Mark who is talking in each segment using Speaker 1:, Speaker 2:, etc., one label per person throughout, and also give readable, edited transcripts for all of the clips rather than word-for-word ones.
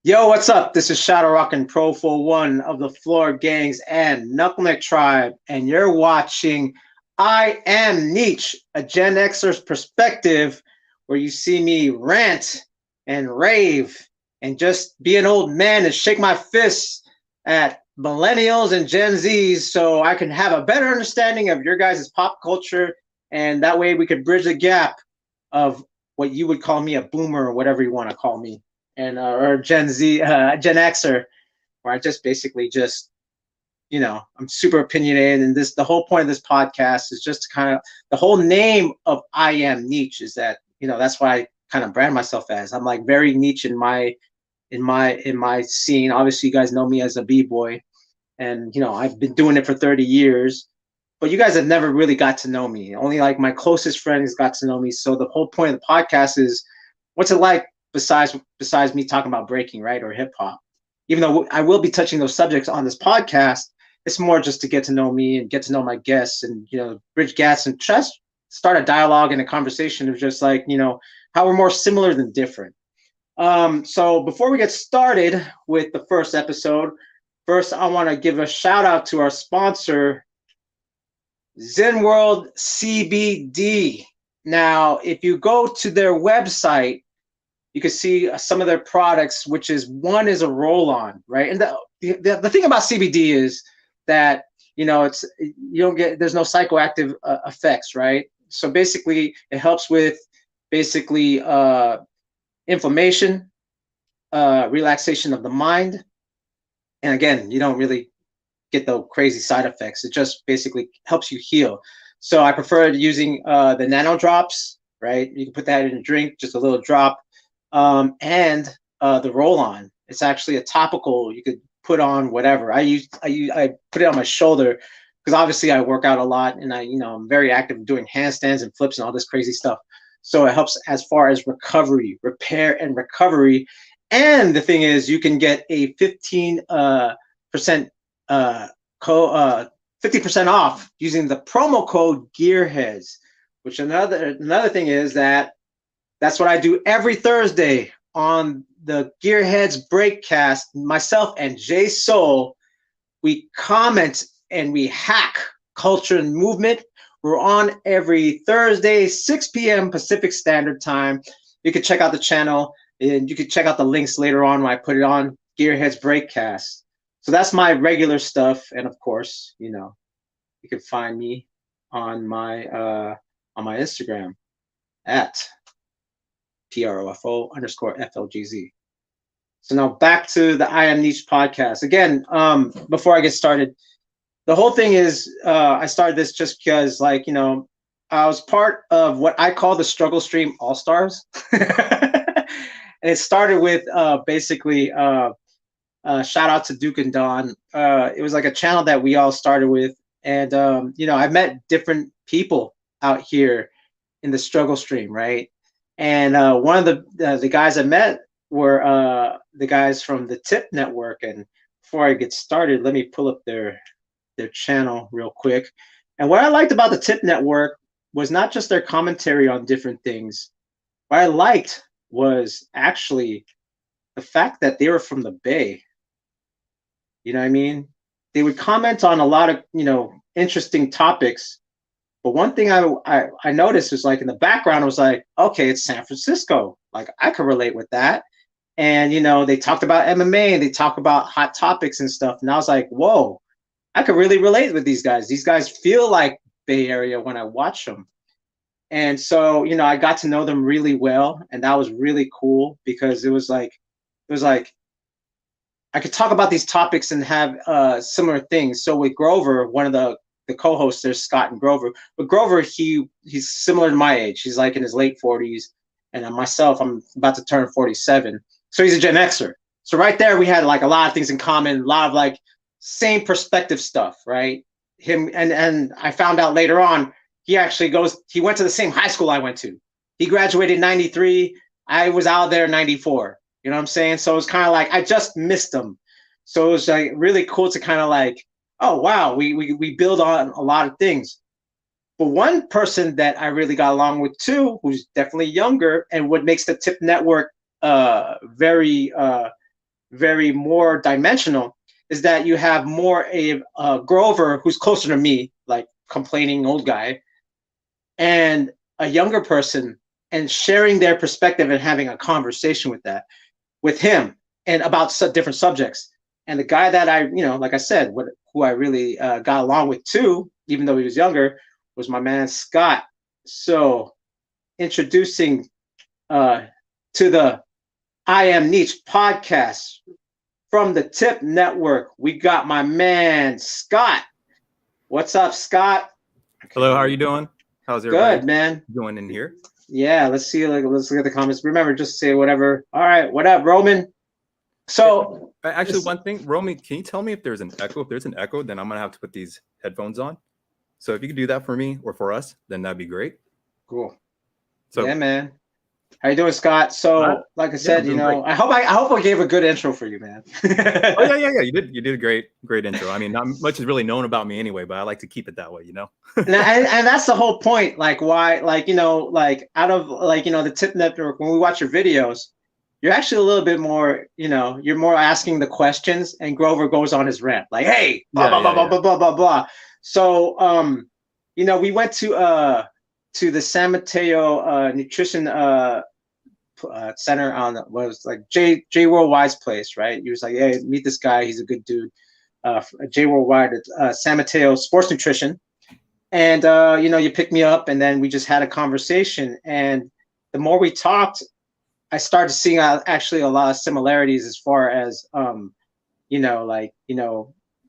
Speaker 1: Yo, what's up? This is Shadow Rock and ProfoWon of the Floor Gangs and Knuckleneck Tribe, and you're watching I Am Niche, a Gen Xer's perspective, where you see me rant and rave and just be an old man and shake my fists at millennials and Gen Zs so I can have a better understanding of your guys' pop culture, and that way we could bridge the gap of what you would call me a boomer or whatever you want to call me and or Gen Z, Gen Xer, where I just basically just I'm super opinionated, and this the whole point of this podcast is just to kind of the whole name of I Am Niche is that that's what I kind of brand myself as. I'm like very niche in my scene. Obviously, you guys know me as a b-boy, and I've been doing it for 30 years. But you guys have never really got to know me. Only like my closest friends got to know me. So the whole point of the podcast is, what's it like besides me talking about breaking, right, or hip hop? Even though I will be touching those subjects on this podcast, it's more just to get to know me and get to know my guests, and bridge gaps and just start a dialogue and a conversation of just like how we're more similar than different. So before we get started with the first episode, first I want to give a shout out to our sponsor, Zen World CBD. Now, if you go to their website, you can see some of their products, which is one is a roll-on, right? And the thing about CBD is that it's you don't get there's no psychoactive effects, right? So basically, it helps with basically inflammation, relaxation of the mind, and again, you don't really get the crazy side effects. It just basically helps you heal. So I prefer using the nano drops, right? You can put that in a drink, just a little drop, and the roll-on. It's actually a topical you could put on whatever. I put it on my shoulder because obviously I work out a lot, and I'm very active doing handstands and flips and all this crazy stuff. So it helps as far as recovery, repair, and recovery. And the thing is, you can get a 15% uh, 50% off using the promo code Gearheads. Which another thing is that's what I do every Thursday on the Gearheads Breakcast. Myself and JASOUL, we comment and we hack culture and movement. We're on every Thursday, 6 p.m. Pacific Standard Time. You can check out the channel, and you can check out the links later on when I put it on Gearheads Breakcast. So that's my regular stuff, and of course, you can find me on my Instagram at PROFO_FLGZ. So now back to the I Am Niche podcast. Again, before I get started, the whole thing is I started this just because, like, I was part of what I call the Struggle Stream All Stars. And it started with basically shout out to Duke and Don. It was like a channel that we all started with. And, I met different people out here in the struggle stream, right? And one of the guys I met were the guys from the THPP Network. And before I get started, let me pull up their channel real quick. And what I liked about the THPP Network was not just their commentary on different things. What I liked was actually the fact that they were from the Bay. You know what I mean? They would comment on a lot of, interesting topics. But one thing I noticed was, like, in the background, I was like, okay, it's San Francisco. Like, I could relate with that. And, they talked about MMA and they talk about hot topics and stuff. And I was like, whoa, I could really relate with these guys. These guys feel like Bay Area when I watch them. And so, I got to know them really well. And that was really cool because it was like, I could talk about these topics and have similar things. So with Grover, one of the co-hosts, there's Scott and Grover. But Grover, he's similar to my age. He's like in his late 40s, and myself, I'm about to turn 47. So he's a Gen Xer. So right there, we had like a lot of things in common, a lot of like same perspective stuff, right? Him and I found out later on, he went to the same high school I went to. He graduated in 93. I was out there in 94. You know what I'm saying? So it was kind of like I just missed them. So it was like really cool to kind of like, oh wow, we build on a lot of things. But one person that I really got along with too, who's definitely younger, and what makes the THPP Network very very more dimensional is that you have more a Grover who's closer to me, like complaining old guy, and a younger person, and sharing their perspective and having a conversation with him and about different subjects. And the guy that I, like I said, who I really got along with too, even though he was younger, was my man Scott. So introducing to the I Am Niche podcast from the THPP Network, we got my man Scott. What's up, Scott?
Speaker 2: Hello, how are you doing? How's everybody?
Speaker 1: Good, man.
Speaker 2: Doing in here?
Speaker 1: Yeah, let's look at the comments. Remember, just say whatever. All right, what up, Roman? So
Speaker 2: actually, one thing, Roman, can you tell me if there's an echo? If there's an echo, then I'm gonna have to put these headphones on. So if you could do that for me or for us, then that'd be great.
Speaker 1: Cool. So yeah, man. How you doing, Scott? So, like I said, great. I hope I gave a good intro for you, man.
Speaker 2: Oh yeah. You did a great intro. I mean, not much is really known about me anyway, but I like to keep it that way,
Speaker 1: and that's the whole point. Like, why, out of the THPP Network, when we watch your videos, you're actually a little bit more, you're more asking the questions, and Grover goes on his rant, like, hey, blah blah blah blah. So, we went to the San Mateo Nutrition Center on what was like J Worldwide's place, right? He was like, hey, meet this guy, he's a good dude. J Worldwide at San Mateo Sports Nutrition, and you picked me up, and then we just had a conversation, and the more we talked, I started seeing actually a lot of similarities as far as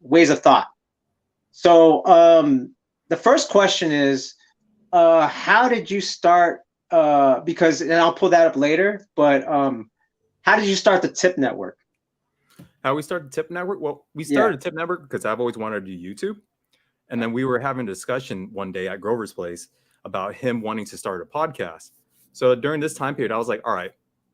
Speaker 1: ways of thought. So the first question is, how did you start? Because, and I'll pull that up later, but how did you start the THPP Network?
Speaker 2: How we started the THPP Network? Well, we started the THPP Network because I've always wanted to do YouTube. And then we were having a discussion one day at Grover's place about him wanting to start a podcast. So during this time period, I was like, all right,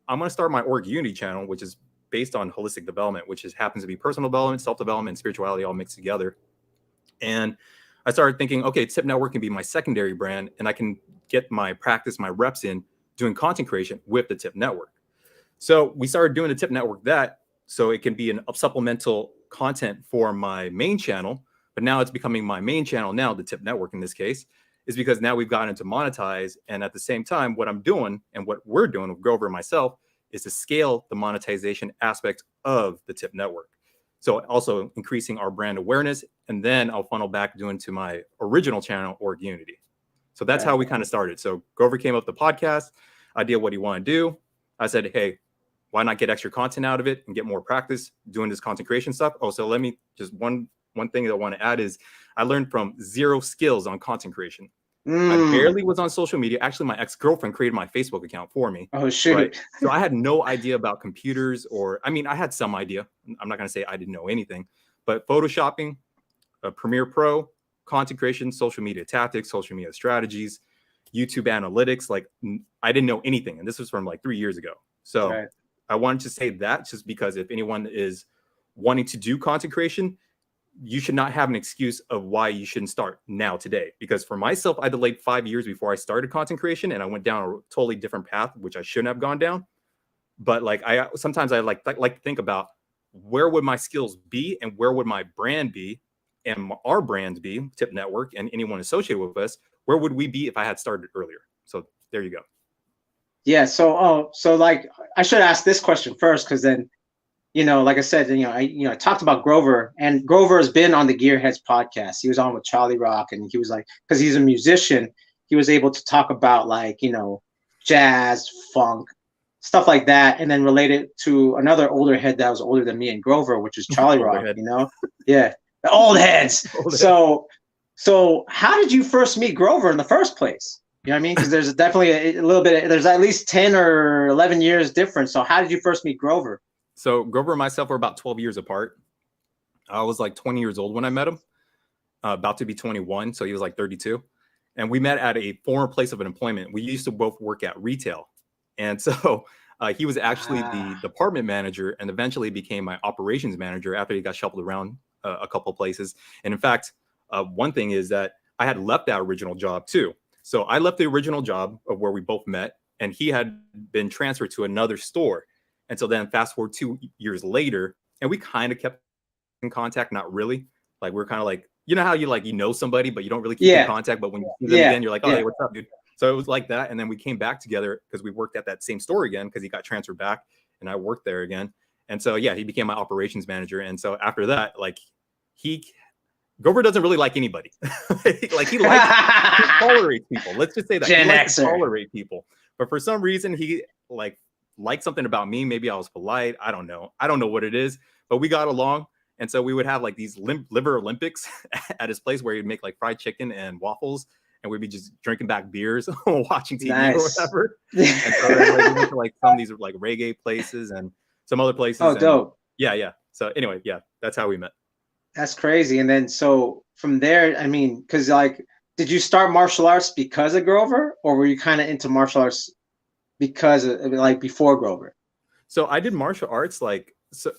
Speaker 2: I'm going to start my Org Unity channel, which is based on holistic development, which happens to be personal development, self-development, and spirituality all mixed together. And I started thinking, okay, THPP Network can be my secondary brand, and I can get my practice, my reps in doing content creation with the THPP Network. So we started doing the THPP Network so it can be a supplemental content for my main channel, but now it's becoming my main channel now, the THPP Network in this case, is because now we've gotten to monetize. And at the same time, what I'm doing and what we're doing with Grover and myself is to scale the monetization aspect of the THPP Network. So also increasing our brand awareness, and then I'll funnel back doing to my original channel, Org Unity. So that's how we kind of started. So Grover came up with the podcast idea, what he wanted to do. I said, hey, why not get extra content out of it and get more practice doing this content creation stuff? Oh, so let me just one thing that I want to add is I learned from zero skills on content creation. I barely was on social media. Actually, my ex-girlfriend created my Facebook account for me.
Speaker 1: Oh, shoot.
Speaker 2: Right? So I had no idea about computers, I had some idea. I'm not going to say I didn't know anything, but Photoshopping, Premiere Pro, content creation, social media tactics, social media strategies, YouTube analytics, I didn't know anything. And this was from like 3 years ago. So I wanted to say that just because if anyone is wanting to do content creation, you should not have an excuse of why you shouldn't start now today. Because for myself, I delayed 5 years before I started content creation, and I went down a totally different path, which I shouldn't have gone down. But sometimes I like to think about where would my skills be and where would my brand be and our brand be, THPP Network, and anyone associated with us, where would we be if I had started earlier? So there you go.
Speaker 1: Yeah. So I should ask this question first, because then, like I said, I talked about Grover, and Grover has been on the Gearheads podcast. He was on with Charlie Rock, and he was like, because he's a musician, he was able to talk about jazz, funk, stuff like that, and then relate it to another older head that was older than me and Grover, which is Charlie Rock. Yeah, the old heads. So how did you first meet Grover in the first place? You know what I mean? Because there's definitely a little bit. There's at least 10 or 11 years difference. So how did you first meet Grover?
Speaker 2: So Grover and myself were about 12 years apart. I was like 20 years old when I met him, about to be 21. So he was like 32. And we met at a former place of employment. We used to both work at retail. And so he was actually the department manager and eventually became my operations manager after he got shuffled around a couple of places. And in fact, one thing is that I had left that original job too. So I left the original job of where we both met, and he had been transferred to another store. And so then fast forward 2 years later, and we kind of kept in contact, not really. Like we're kind of like, you know how you like, you know somebody, but you don't really keep in contact. But when you see them again, you're like, oh, hey, what's up, dude? So it was like that. And then we came back together because we worked at that same store again because he got transferred back and I worked there again. And so, yeah, he became my operations manager. And so after that, like Grover doesn't really like anybody. Like he tolerates people. Let's just say that he likes to tolerate people. But for some reason, he liked something about me. Maybe I was polite. I don't know. I don't know what it is, but we got along. And so we would have like these liver Olympics at his place where he'd make like fried chicken and waffles. And we'd be just drinking back beers, watching TV or whatever. And so then, like, we went to like some of these like reggae places and some other places.
Speaker 1: Oh, dope.
Speaker 2: Yeah. So anyway, yeah, that's how we met.
Speaker 1: That's crazy. And then so from there, I mean, because like, did you start martial arts because of Grover, or were you kind of into martial arts because of like before Grover?
Speaker 2: So I did martial arts like so.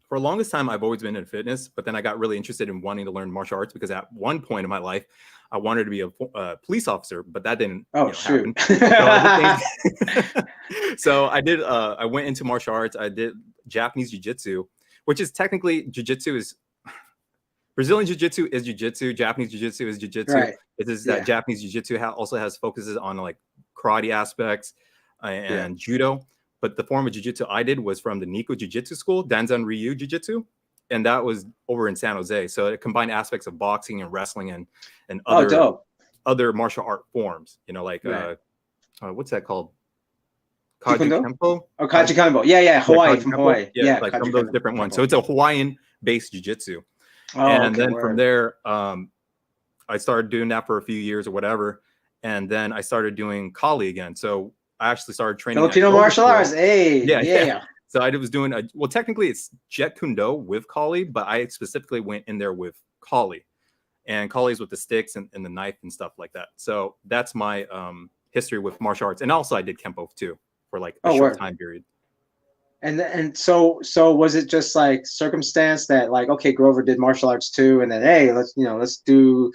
Speaker 2: For the longest time, I've always been in fitness, but then I got really interested in wanting to learn martial arts because at one point in my life, I wanted to be a police officer, but that didn't happen. So I did. I went into martial arts. I did Japanese jiu-jitsu, which is technically jiu-jitsu is Brazilian jiu-jitsu is jiu-jitsu. Japanese jiu-jitsu is jiu-jitsu. Right. It is that Japanese jiu-jitsu also has focuses on like karate aspects and judo. But the form of jiu-jitsu I did was from the Nico Jiu-Jitsu school, Danzan Ryu Jiu-Jitsu. And that was over in San Jose. So it combined aspects of boxing and wrestling and other martial art forms. You know, like, what's that called? Kaji Kempo?
Speaker 1: Oh, Kaji Kempo. Yeah. Hawaii, from Hawaii.
Speaker 2: Yeah, like some of those different ones. So it's a Hawaiian-based jiu-jitsu. And then from there, I started doing that for a few years or whatever. And then I started doing Kali again. So I actually started training
Speaker 1: Filipino martial arts. Hey, yeah.
Speaker 2: So I was doing technically it's Jet Kundo with Kali, but I specifically went in there with Kali, and Kali's with the sticks and the knife and stuff like that. So that's my history with martial arts, and also I did Kempo too for like a short time period.
Speaker 1: And so was it just like circumstance that like, okay, Grover did martial arts too, and then hey, let's do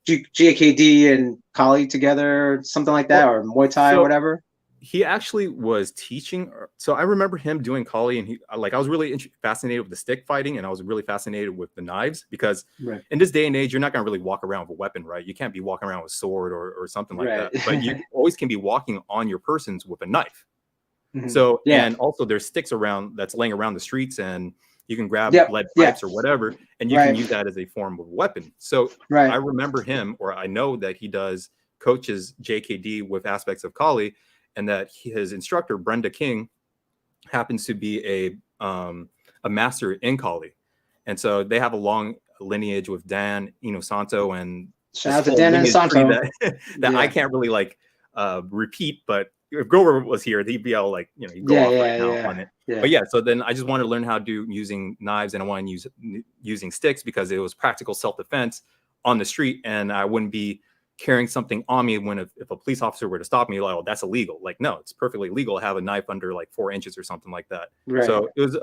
Speaker 1: GKD and Kali together, something like that, or Muay Thai or whatever?
Speaker 2: He actually was teaching. So I remember him doing Kali, and I was really fascinated with the stick fighting, and I was really fascinated with the knives because in this day and age, you're not going to really walk around with a weapon, right? You can't be walking around with a sword or something like that, but you always can be walking on your persons with a knife. So, and also there's sticks around that's laying around the streets, and you can grab lead pipes or whatever, and you can use that as a form of weapon. So I remember him, or I know that he coaches JKD with aspects of Kali, and that his instructor, Brenda King, happens to be a master in Kali. And so they have a long lineage with Dan Inosanto, and
Speaker 1: shout out to Dan Inosanto
Speaker 2: that I can't really repeat, but if Grover was here, he'd be all like, he'd go off right now on it. But so then I just wanted to learn how to do using knives, and I wanted to use using sticks because it was practical self-defense on the street, and I wouldn't be carrying something on me when if a police officer were to stop me, like, oh, that's illegal. Like, no, it's perfectly legal to have a knife under like 4 inches or something like that. So it was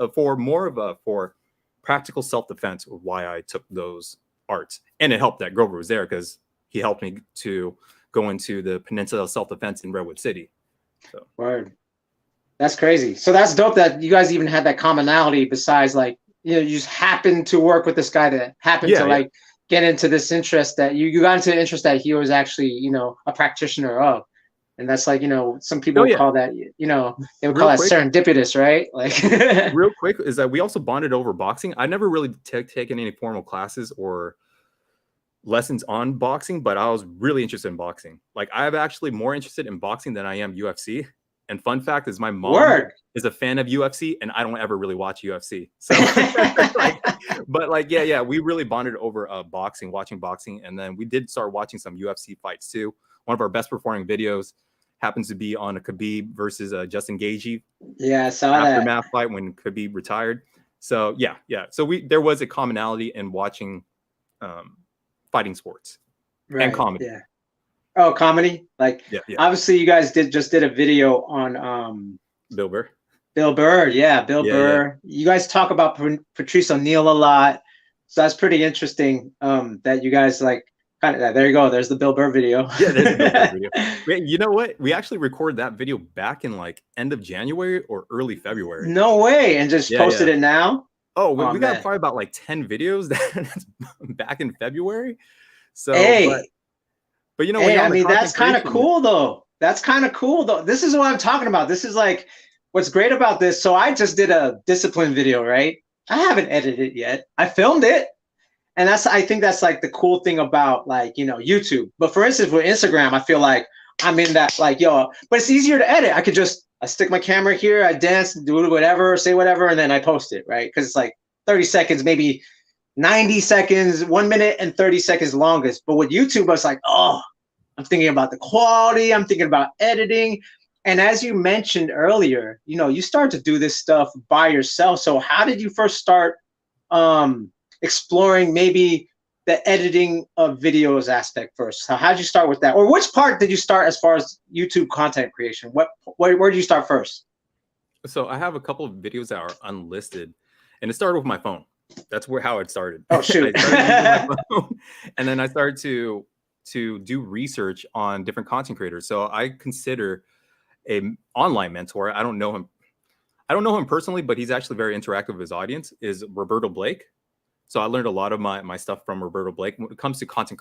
Speaker 2: for practical self-defense of why I took those arts. And it helped that Grover was there because he helped me to go into the Peninsula Self-Defense in Redwood City. So.
Speaker 1: Word. That's crazy. So that's dope that you guys even had that commonality besides like, you just happened to work with this guy that happened to get into this interest that you got into the interest that he was actually, a practitioner of. And that's like, some people would call that, they would call that serendipitous, right? Like
Speaker 2: real quick is that we also bonded over boxing. I never really taken any formal classes or lessons on boxing, but I was really interested in boxing. Like I'm actually more interested in boxing than I am UFC. And fun fact is my mom is a fan of UFC, and I don't ever really watch UFC. So we really bonded over watching boxing. And then we did start watching some UFC fights too. One of our best performing videos happens to be on a Khabib versus Justin Gaethje.
Speaker 1: Yeah, I saw
Speaker 2: aftermath fight when Khabib retired. So So there was a commonality in watching fighting sports and comedy.
Speaker 1: Yeah. Oh, comedy! Like obviously you guys just did a video on
Speaker 2: Bill Burr.
Speaker 1: Bill Burr. You guys talk about Patrice O'Neal a lot. So that's pretty interesting that you guys kind There you go. There's the Bill Burr video.
Speaker 2: Yeah, there's the Bill Burr video. Wait, you know what? We actually recorded that video back in like end of January or early February.
Speaker 1: No way. And just posted it now?
Speaker 2: Oh, we got probably about like 10 videos that's back in February. So,
Speaker 1: hey,
Speaker 2: but you know,
Speaker 1: hey, I mean, that's kind of cool though. That's kind of cool though. This is what I'm talking about. This is like what's great about this. So I just did a discipline video, right? I haven't edited it yet. I filmed it. And I think that's like the cool thing about like, you know, YouTube. But for instance, with Instagram, I feel like I'm in that like, yo, but it's easier to edit. I stick my camera here, I dance, do whatever, say whatever, and then I post it, right? Because it's like 30 seconds, maybe 90 seconds, 1 minute and 30 seconds longest. But with YouTube, I was like, oh, I'm thinking about the quality, I'm thinking about editing. And as you mentioned earlier, you know, you start to do this stuff by yourself. So how did you first start exploring maybe the editing of videos aspect first? So how did you start with that? Or which part did you start as far as YouTube content creation? Where did you start first?
Speaker 2: So I have a couple of videos that are unlisted, and it started with my phone. That's how it started.
Speaker 1: Oh, shoot.
Speaker 2: I started using my phone, and then I started to do research on different content creators. So I consider an online mentor. I don't know him personally, but he's actually very interactive with his audience, is Roberto Blake. So I learned a lot of my stuff from Roberto Blake when it comes to content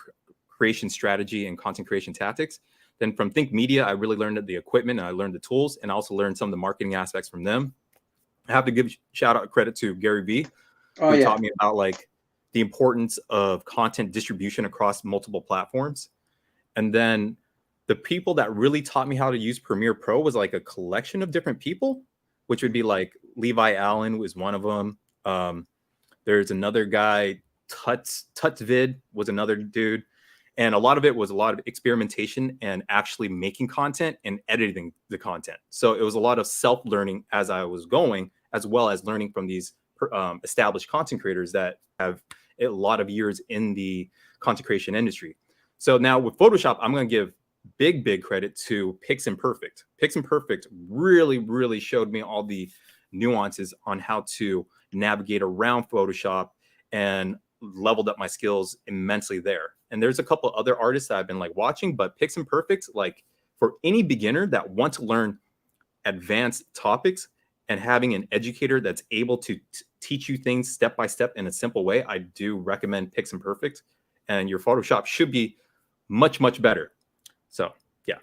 Speaker 2: creation strategy and content creation tactics. Then from Think Media, I really learned the equipment and I learned the tools, and I also learned some of the marketing aspects from them. I have to give shout out credit to Gary Vee, who taught me about like the importance of content distribution across multiple platforms. And then the people that really taught me how to use Premiere Pro was like a collection of different people, which would be like Levi Allen was one of them. There's another guy, Tutsvid was another dude. And a lot of it was a lot of experimentation and actually making content and editing the content. So it was a lot of self-learning as I was going, as well as learning from these established content creators that have a lot of years in the content creation industry. So now with Photoshop, I'm going to give big credit to Piximperfect. Piximperfect really showed me all the nuances on how to navigate around Photoshop and leveled up my skills immensely there. And there's a couple other artists that I've been like watching, but Piximperfect, like for any beginner that wants to learn advanced topics and having an educator that's able to teach you things step by step in a simple way, I do recommend Piximperfect, and your Photoshop should be much better. So yeah.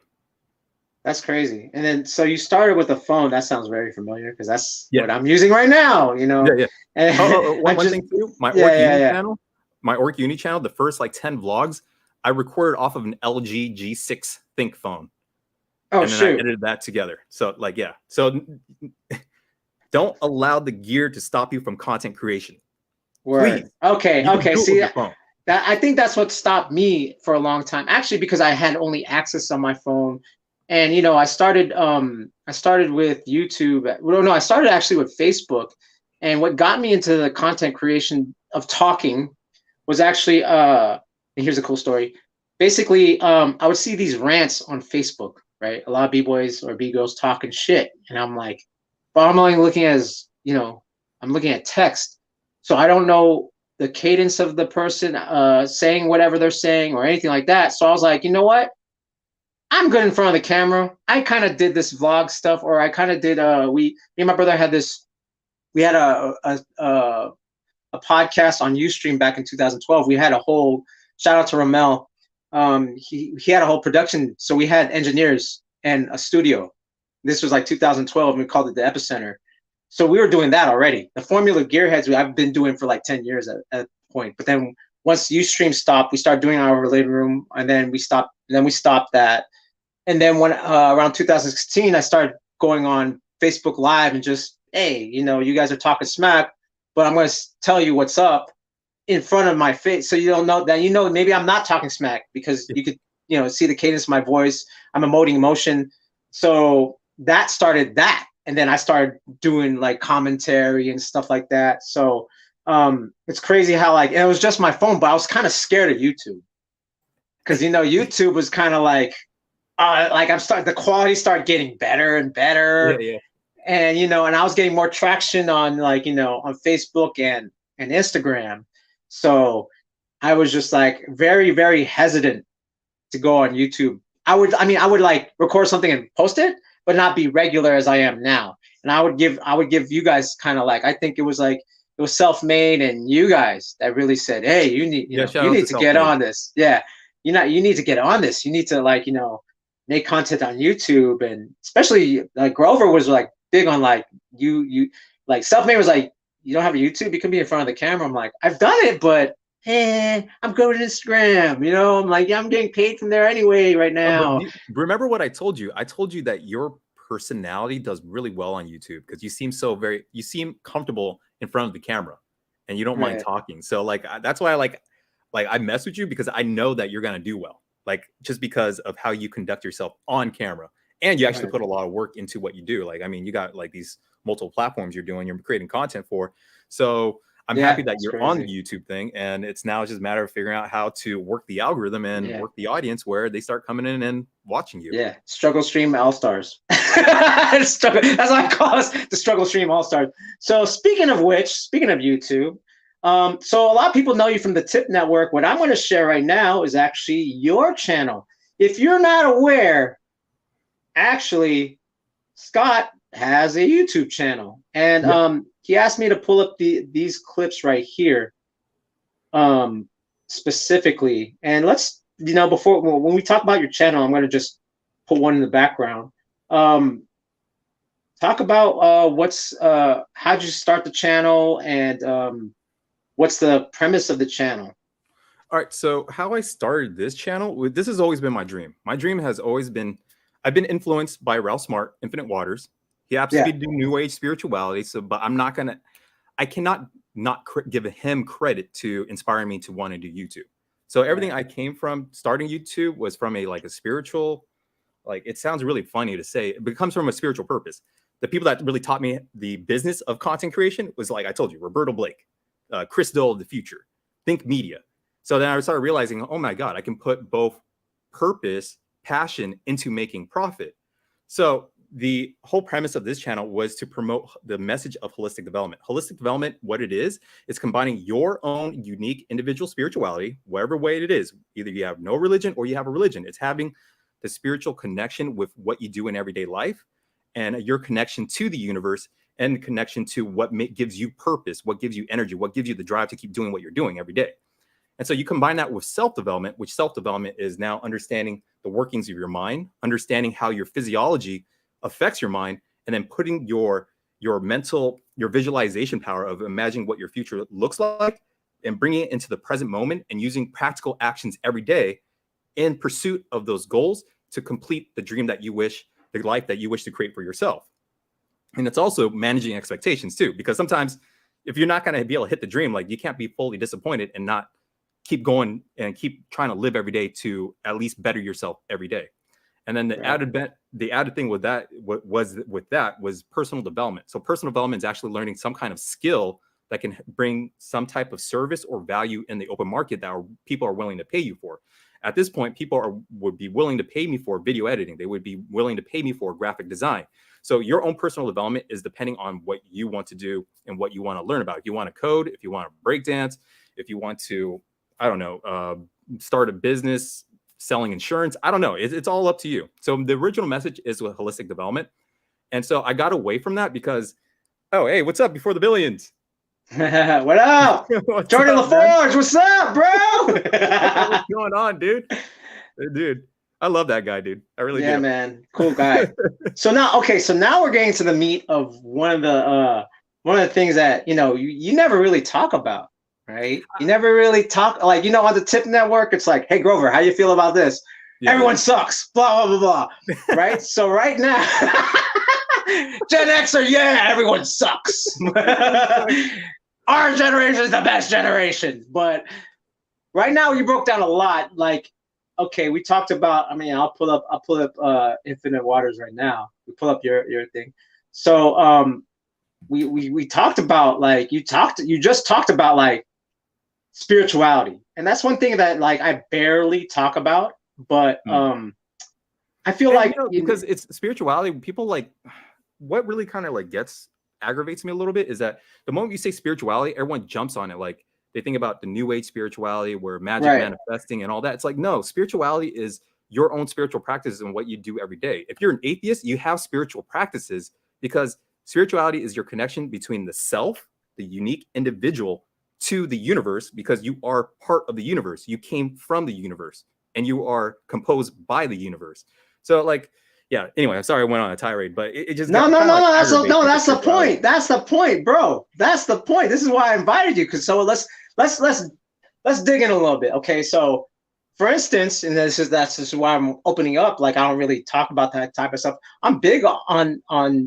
Speaker 1: That's crazy. And then, so you started with a phone. That sounds very familiar because that's what I'm using right now, you know?
Speaker 2: Yeah. And one thing too, my Orc Uni channel, my Orc Uni channel, the first like 10 vlogs, I recorded off of an LG G6 Think phone.
Speaker 1: Oh,
Speaker 2: and then I edited that together. So like, yeah. So don't allow the gear to stop you from content creation.
Speaker 1: Word. Okay. See, that, I think that's what stopped me for a long time, actually, because I had only access on my phone. And, you know, I started with YouTube. Well, no, I started actually with Facebook. And what got me into the content creation of talking was actually, and here's a cool story. Basically, I would see these rants on Facebook, right? A lot of B-boys or B-girls talking shit. And I'm like, but I'm only looking as, you know, I'm looking at text. So I don't know the cadence of the person saying whatever they're saying or anything like that. So I was like, you know what? I'm good in front of the camera. I kind of did this vlog stuff, or I kind of did. Me and my brother had this. We had a podcast on Ustream back in 2012. We had a whole shout out to Ramel. He had a whole production. So we had engineers and a studio. This was like 2012. And we called it the Epicenter. So we were doing that already. The Formula Gearheads I've been doing for like 10 years at that point. But then once Ustream stopped, we started doing our living room, and then we stopped. Then we stopped that. And then when around 2016, I started going on Facebook Live and just, hey, you know, you guys are talking smack, but I'm going to tell you what's up in front of my face, so you don't know that, you know, maybe I'm not talking smack because you could, you know, see the cadence of my voice. I'm emoting emotion. So that started that. And then I started doing like commentary and stuff like that. So it's crazy how like, and it was just my phone, but I was kind of scared of YouTube because, you know, YouTube was kind of like the quality started getting better and better.
Speaker 2: Yeah.
Speaker 1: And, you know, and I was getting more traction on like, you know, on Facebook and Instagram. So I was just like very, very hesitant to go on YouTube. I would like record something and post it, but not be regular as I am now. And I would give you guys kind of like, I think it was like, it was Self-Made and you guys that really said, hey, you need,
Speaker 2: Yeah, shout
Speaker 1: you
Speaker 2: out
Speaker 1: need
Speaker 2: to
Speaker 1: to get
Speaker 2: Self-Made.
Speaker 1: on this. Yeah. You need to get on this. You need to like, make content on YouTube. And especially like Grover was like big on like, you like Self-Made was like, you don't have a YouTube, you can be in front of the camera. I'm like, I've done it, but I'm going to Instagram. I'm like, yeah, I'm getting paid from there anyway right
Speaker 2: But
Speaker 1: now.
Speaker 2: remember what I told you? I told you that your personality does really well on YouTube because you seem comfortable in front of the camera, and you don't mind
Speaker 1: Right.
Speaker 2: talking. So like that's why I mess with you because I know that you're gonna do well. Like just because of how you conduct yourself on camera, and you actually
Speaker 1: Right.
Speaker 2: put a lot of work into what you do. Like I mean, you got like these multiple platforms you're creating content for. So I'm happy that
Speaker 1: It's
Speaker 2: you're on the
Speaker 1: crazy.
Speaker 2: YouTube thing, and it's now just a matter of figuring out how to work the algorithm and
Speaker 1: Yeah.
Speaker 2: work the audience where they start coming in and watching you.
Speaker 1: Yeah. Struggle Stream All Stars. That's what I call us, the Struggle Stream All Stars. So speaking of YouTube, so a lot of people know you from the Tip Network. What I'm going to share right now is actually your channel. If you're not aware, actually, Scott has a YouTube channel, and
Speaker 2: Yep.
Speaker 1: he asked me to pull up these clips right here, specifically. And let's, before when we talk about your channel, I'm going to just put one in the background. Talk about how'd you start the channel, and what's the premise of the channel?
Speaker 2: All right. So how I started this channel, this has always been my dream. My dream has always been, I've been influenced by Ralph Smart, Infinite Waters. He happens to be doing New Age spirituality. So, but I cannot not give him credit to inspiring me to want to do YouTube. So everything I came from starting YouTube was from a spiritual, like it sounds really funny to say, but it comes from a spiritual purpose. The people that really taught me the business of content creation was, like I told you, Roberto Blake, Chris Dole of the Future, Think Media. So then I started realizing, oh my God, I can put both purpose, passion into making profit. So the whole premise of this channel was to promote the message of holistic development. Holistic development, what it is combining your own unique individual spirituality, whatever way it is. Either you have no religion or you have a religion. It's having the spiritual connection with what you do in everyday life and your connection to the universe and connection to what gives you purpose, what gives you energy, what gives you the drive to keep doing what you're doing every day. And so you combine that with self-development, which self-development is now understanding the workings of your mind, understanding how your physiology affects your mind, and then putting your visualization power of imagining what your future looks like and bringing it into the present moment and using practical actions every day in pursuit of those goals to complete the dream that you wish, the life that you wish to create for yourself. And it's also managing expectations too, because sometimes if you're not going to be able to hit the dream, like you can't be fully disappointed and not keep going and keep trying to live every day to at least better yourself every day. And then the added thing with that was personal development. So personal development is actually learning some kind of skill that can bring some type of service or value in the open market that people are willing to pay you for. At this point, people would be willing to pay me for video editing. They would be willing to pay me for graphic design. So your own personal development is depending on what you want to do and what you want to learn about. If you want to code, if you want to break dance, if you want to, I don't know, start a business, selling insurance, I don't know. It's all up to you. So the original message is with holistic development. And so I got away from that because, oh, hey, what's up before the billions?
Speaker 1: What up? Jordan LaForge, what's up, bro?
Speaker 2: What's going on, dude? Dude, I love that guy, dude. I really do.
Speaker 1: Yeah, man. Cool guy. So now we're getting to the meat of one of the things that, you never really talk about, right? You never really talk, like, on the Tip Network, it's like, hey, Grover, how you feel about this? Yeah, everyone sucks, blah, blah, blah, blah. Right? So right now, Gen Xer, yeah, everyone sucks. Our generation is the best generation. But right now you broke down a lot. Like, okay, we talked about, I'll pull up Infinite Waters right now. We pull up your thing. So we talked about, like, you just talked about like spirituality. And that's one thing that, like, I barely talk about, but I feel like
Speaker 2: because it's spirituality, people, like, what really kind of like aggravates me a little bit is that the moment you say spirituality, everyone jumps on it. Like They think about the new age spirituality where magic manifesting and all that. It's like, no, spirituality is your own spiritual practices and what you do every day. If you're an atheist, you have spiritual practices because spirituality is your connection between the self, the unique individual, to the universe, because you are part of the universe. You came from the universe and you are composed by the universe. So like, yeah, anyway, I'm sorry I went on a tirade, but it just
Speaker 1: no, that's the point. That's the point, bro. That's the point. This is why I invited you. Cause so let's dig in a little bit. Okay. So for instance, and that's just why I'm opening up. Like, I don't really talk about that type of stuff. I'm big on,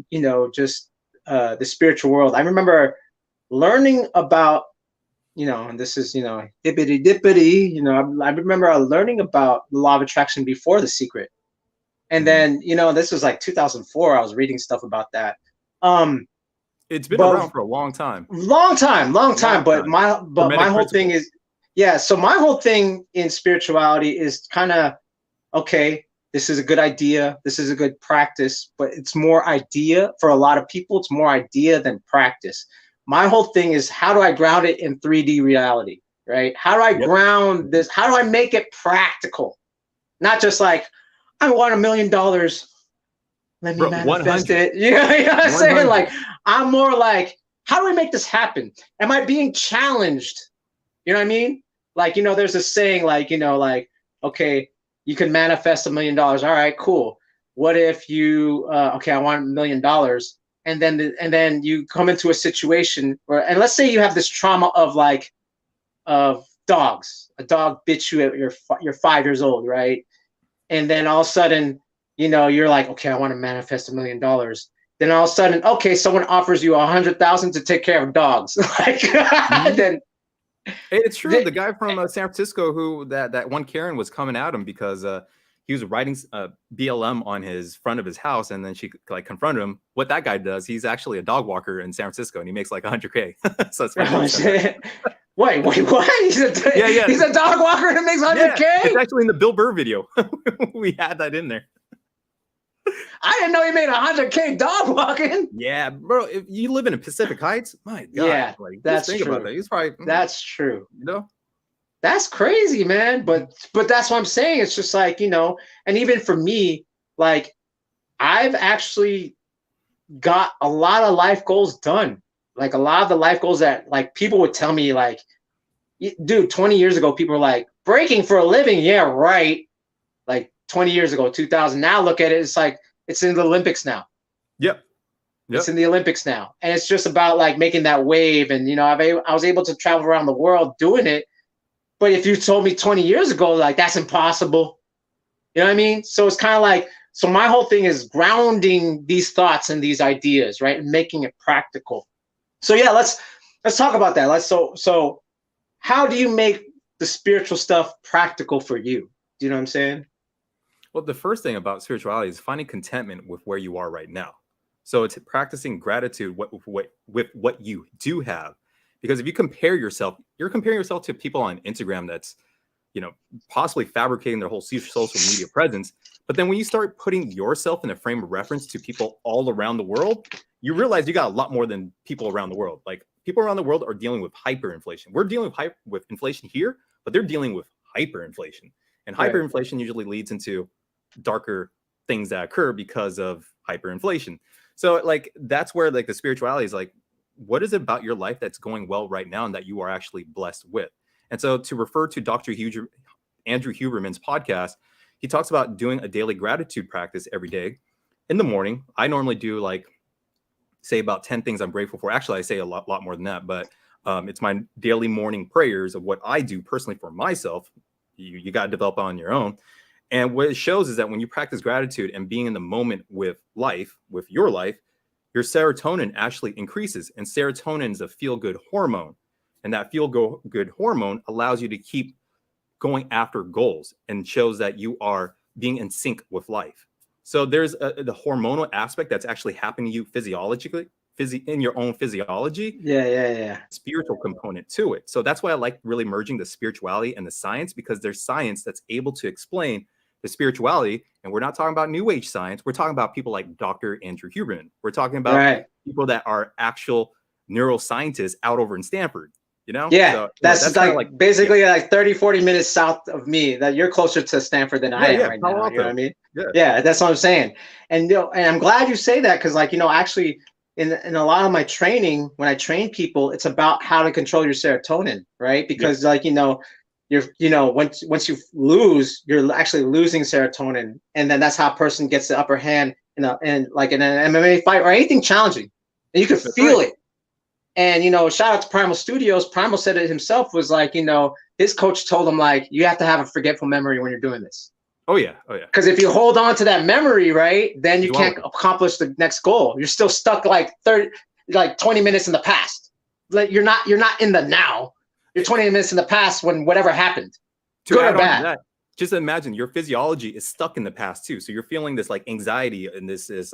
Speaker 1: you know, just the spiritual world. I remember learning about, you know, and this is, you know, hippity dippity, you know, I remember learning about the law of attraction before The Secret. And then, you know, this was like 2004. I was reading stuff about that.
Speaker 2: It's been around for a long time.
Speaker 1: Long time. But my whole thing is, yeah. So my whole thing in spirituality is kind of, okay, this is a good idea. This is a good practice, but it's more idea for a lot of people. It's more idea than practice. My whole thing is, how do I ground it in 3D reality, right? How do I ground this? How do I make it practical? Not just like, I want $1 million. Let me manifest it. You know what I'm saying? Like, I'm more like, how do I make this happen? Am I being challenged? You know what I mean? Like, you know, there's a saying like, you know, like, okay, you can manifest $1 million. All right, cool. What if you, okay, I want $1 million. And then you come into a situation where, and let's say you have this trauma of like, of dogs. A dog bit you at you're 5 years old, right? And then all of a sudden, you know, you're like, okay, I want to manifest $1 million. Then all of a sudden, okay, someone offers you 100,000 to take care of dogs. Like, then
Speaker 2: it's true. The guy from San Francisco who that one Karen was coming at him because he was writing BLM on his front of his house, and then she like confronted him. What that guy does, he's actually a dog walker in San Francisco, and he makes like 100K. So it's funny.
Speaker 1: Wait, what? He's a dog walker that makes 100K?
Speaker 2: Yeah, it's actually in the Bill Burr video. We had that in there.
Speaker 1: I didn't know he made 100K dog walking.
Speaker 2: Yeah, bro. If you live in Pacific Heights, my God.
Speaker 1: Yeah,
Speaker 2: like,
Speaker 1: that's
Speaker 2: think
Speaker 1: true.
Speaker 2: About that. He's probably,
Speaker 1: that's true.
Speaker 2: You know?
Speaker 1: That's crazy, man. But that's what I'm saying. It's just like, you know, and even for me, like, I've actually got a lot of life goals done. Like, a lot of the life goals that like people would tell me, like, dude, 20 years ago, people were like, breaking for a living. Yeah, right. Like 20 years ago, 2000. Now look at it. It's like, it's in the Olympics now.
Speaker 2: Yep.
Speaker 1: It's in the Olympics now. And it's just about like making that wave. And, you know, I was able to travel around the world doing it. But if you told me 20 years ago, like, that's impossible. You know what I mean? So it's kind of like, so my whole thing is grounding these thoughts and these ideas, right? And making it practical. So yeah, let's talk about that. So how do you make the spiritual stuff practical for you? Do you know what I'm saying?
Speaker 2: Well, the first thing about spirituality is finding contentment with where you are right now. So it's practicing gratitude with what you do have. Because if you compare yourself, you're comparing yourself to people on Instagram that's, you know, possibly fabricating their whole social media presence. But then when you start putting yourself in a frame of reference to people all around the world, you realize you got a lot more than people around the world. Like, people around the world are dealing with hyperinflation. We're dealing with inflation here, but they're dealing with hyperinflation. And hyperinflation usually leads into darker things that occur because of hyperinflation. So like, that's where like the spirituality is like, what is it about your life that's going well right now and that you are actually blessed with? And so to refer to Dr. Andrew Huberman's podcast, he talks about doing a daily gratitude practice every day. In the morning, I normally do like, say about 10 things I'm grateful for. Actually, I say a lot more than that, but it's my daily morning prayers of what I do personally for myself. You got to develop on your own. And what it shows is that when you practice gratitude and being in the moment with life, with your life, your serotonin actually increases. And serotonin is a feel-good hormone. And that feel-good hormone allows you to keep going after goals and shows that you are being in sync with life. So there's the hormonal aspect that's actually happening to you physiologically, in your own physiology.
Speaker 1: Yeah.
Speaker 2: Spiritual component to it. So that's why I like really merging the spirituality and the science, because there's science that's able to explain the spirituality. And we're not talking about new age science. We're talking about people like Dr. Andrew Huberman. We're talking about people that are actual neuroscientists out over in Stanford. you know?
Speaker 1: Yeah,
Speaker 2: So
Speaker 1: that's
Speaker 2: like
Speaker 1: basically like 30, 40 minutes south of me. That you're closer to Stanford than I am right
Speaker 2: Palo
Speaker 1: now. You know what I
Speaker 2: Alto.
Speaker 1: mean?
Speaker 2: Yeah.
Speaker 1: Yeah, that's what I'm saying. And and I'm glad you say that because, like, actually, in a lot of my training, when I train people, it's about how to control your serotonin, right? Because like you're once you lose, you're actually losing serotonin, and then that's how a person gets the upper hand in like in an MMA fight or anything challenging, and you can feel it. And shout out to Primal Studios. Primal said it himself, was like, his coach told him, like, you have to have a forgetful memory when you're doing this.
Speaker 2: Oh yeah.
Speaker 1: Because if you hold on to that memory, right, then you can't accomplish the next goal. You're still stuck like 20 minutes in the past. Like you're not in the now. You're 20 minutes in the past when whatever happened. Good or bad.
Speaker 2: That, just imagine your physiology is stuck in the past too. So you're feeling this like anxiety, and this is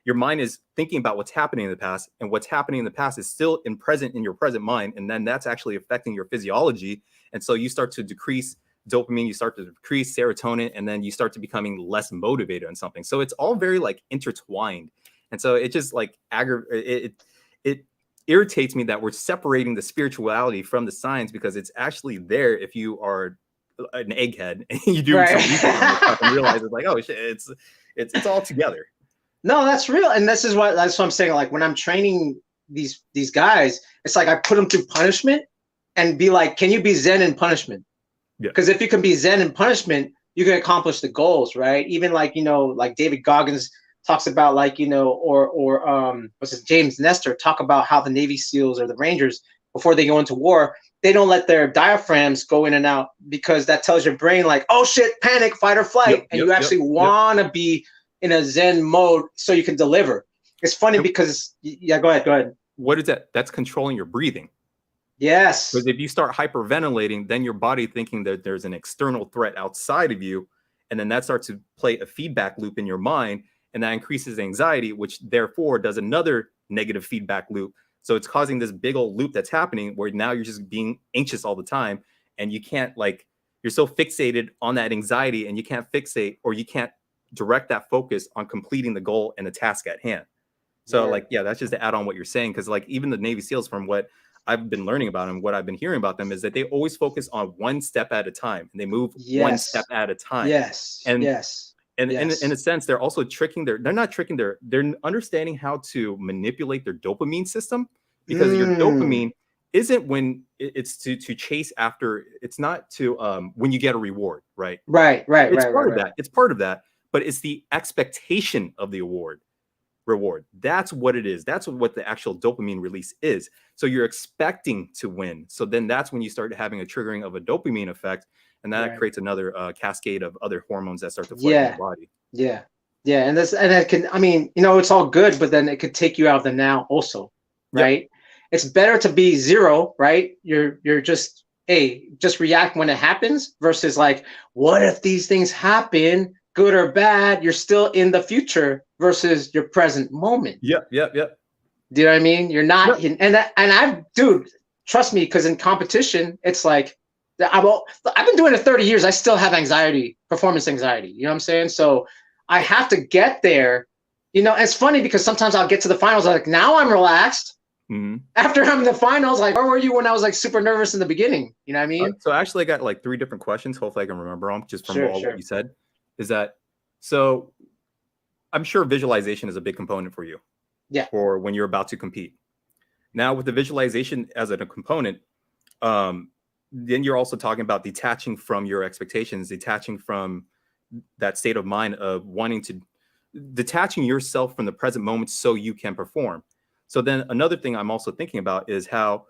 Speaker 2: your mind is thinking about what's happening in the past, and what's happening in the past is still present in your present mind. And then that's actually affecting your physiology. And so you start to decrease dopamine, you start to decrease serotonin, and then you start to becoming less motivated on something. So it's all very like intertwined. And so it just like it irritates me that we're separating the spirituality from the science, because it's actually there if you are an egghead and you do some research on this stuff and realize it's like, oh shit, it's all together.
Speaker 1: No, that's real. And that's what I'm saying. Like when I'm training these guys, it's like I put them through punishment and be like, can you be Zen in punishment? Because if you can be Zen in punishment, you can accomplish the goals, right? Even like, like David Goggins talks about, like, or what's his, James Nestor talk about how the Navy SEALs or the Rangers, before they go into war, they don't let their diaphragms go in and out, because that tells your brain like, oh shit, panic, fight or flight. And you actually want to be in a Zen mode so you can deliver. It's funny because, go ahead.
Speaker 2: What is that? That's controlling your breathing.
Speaker 1: Yes.
Speaker 2: Because if you start hyperventilating, then your body thinking that there's an external threat outside of you, and then that starts to play a feedback loop in your mind, and that increases anxiety, which therefore does another negative feedback loop. So it's causing this big old loop that's happening where now you're just being anxious all the time, and you can't, like, you're so fixated on that anxiety, and you can't fixate, or you can't direct that focus on completing the goal and the task at hand. So that's just to add on what you're saying, because like even the Navy SEALs, from what I've been learning about them, what I've been hearing about them, is that they always focus on one step at a time, and they move one step at a time. And in a sense, they're also they're understanding how to manipulate their dopamine system, because your dopamine isn't when it's to chase after, it's not to when you get a reward, right? It's part of that, but it's the expectation of the reward. That's what it is. That's what the actual dopamine release is. So you're expecting to win. So then that's when you start having a triggering of a dopamine effect, and that creates another cascade of other hormones that start to flood in your body.
Speaker 1: And that can, I mean, it's all good, but then it could take you out of the now also, right? It's better to be zero, right? You're just react when it happens, versus like, what if these things happen, good or bad? You're still in the future versus your present moment. Do you know what I mean? You're not, dude, trust me, because in competition, it's like, I've been doing it 30 years. I still have anxiety, performance anxiety. You know what I'm saying? So I have to get there. It's funny because sometimes I'll get to the finals, I'm like, now I'm relaxed. After I'm in the finals, like, where were you when I was like super nervous in the beginning? You know what I mean?
Speaker 2: So actually I got like 3 different questions. Hopefully I can remember them just from all what you said. Is that, so I'm sure visualization is a big component for you. For when you're about to compete. Now with the visualization as a component, then you're also talking about detaching from your expectations, detaching from that state of mind of detaching yourself from the present moment so you can perform. So then another thing I'm also thinking about is how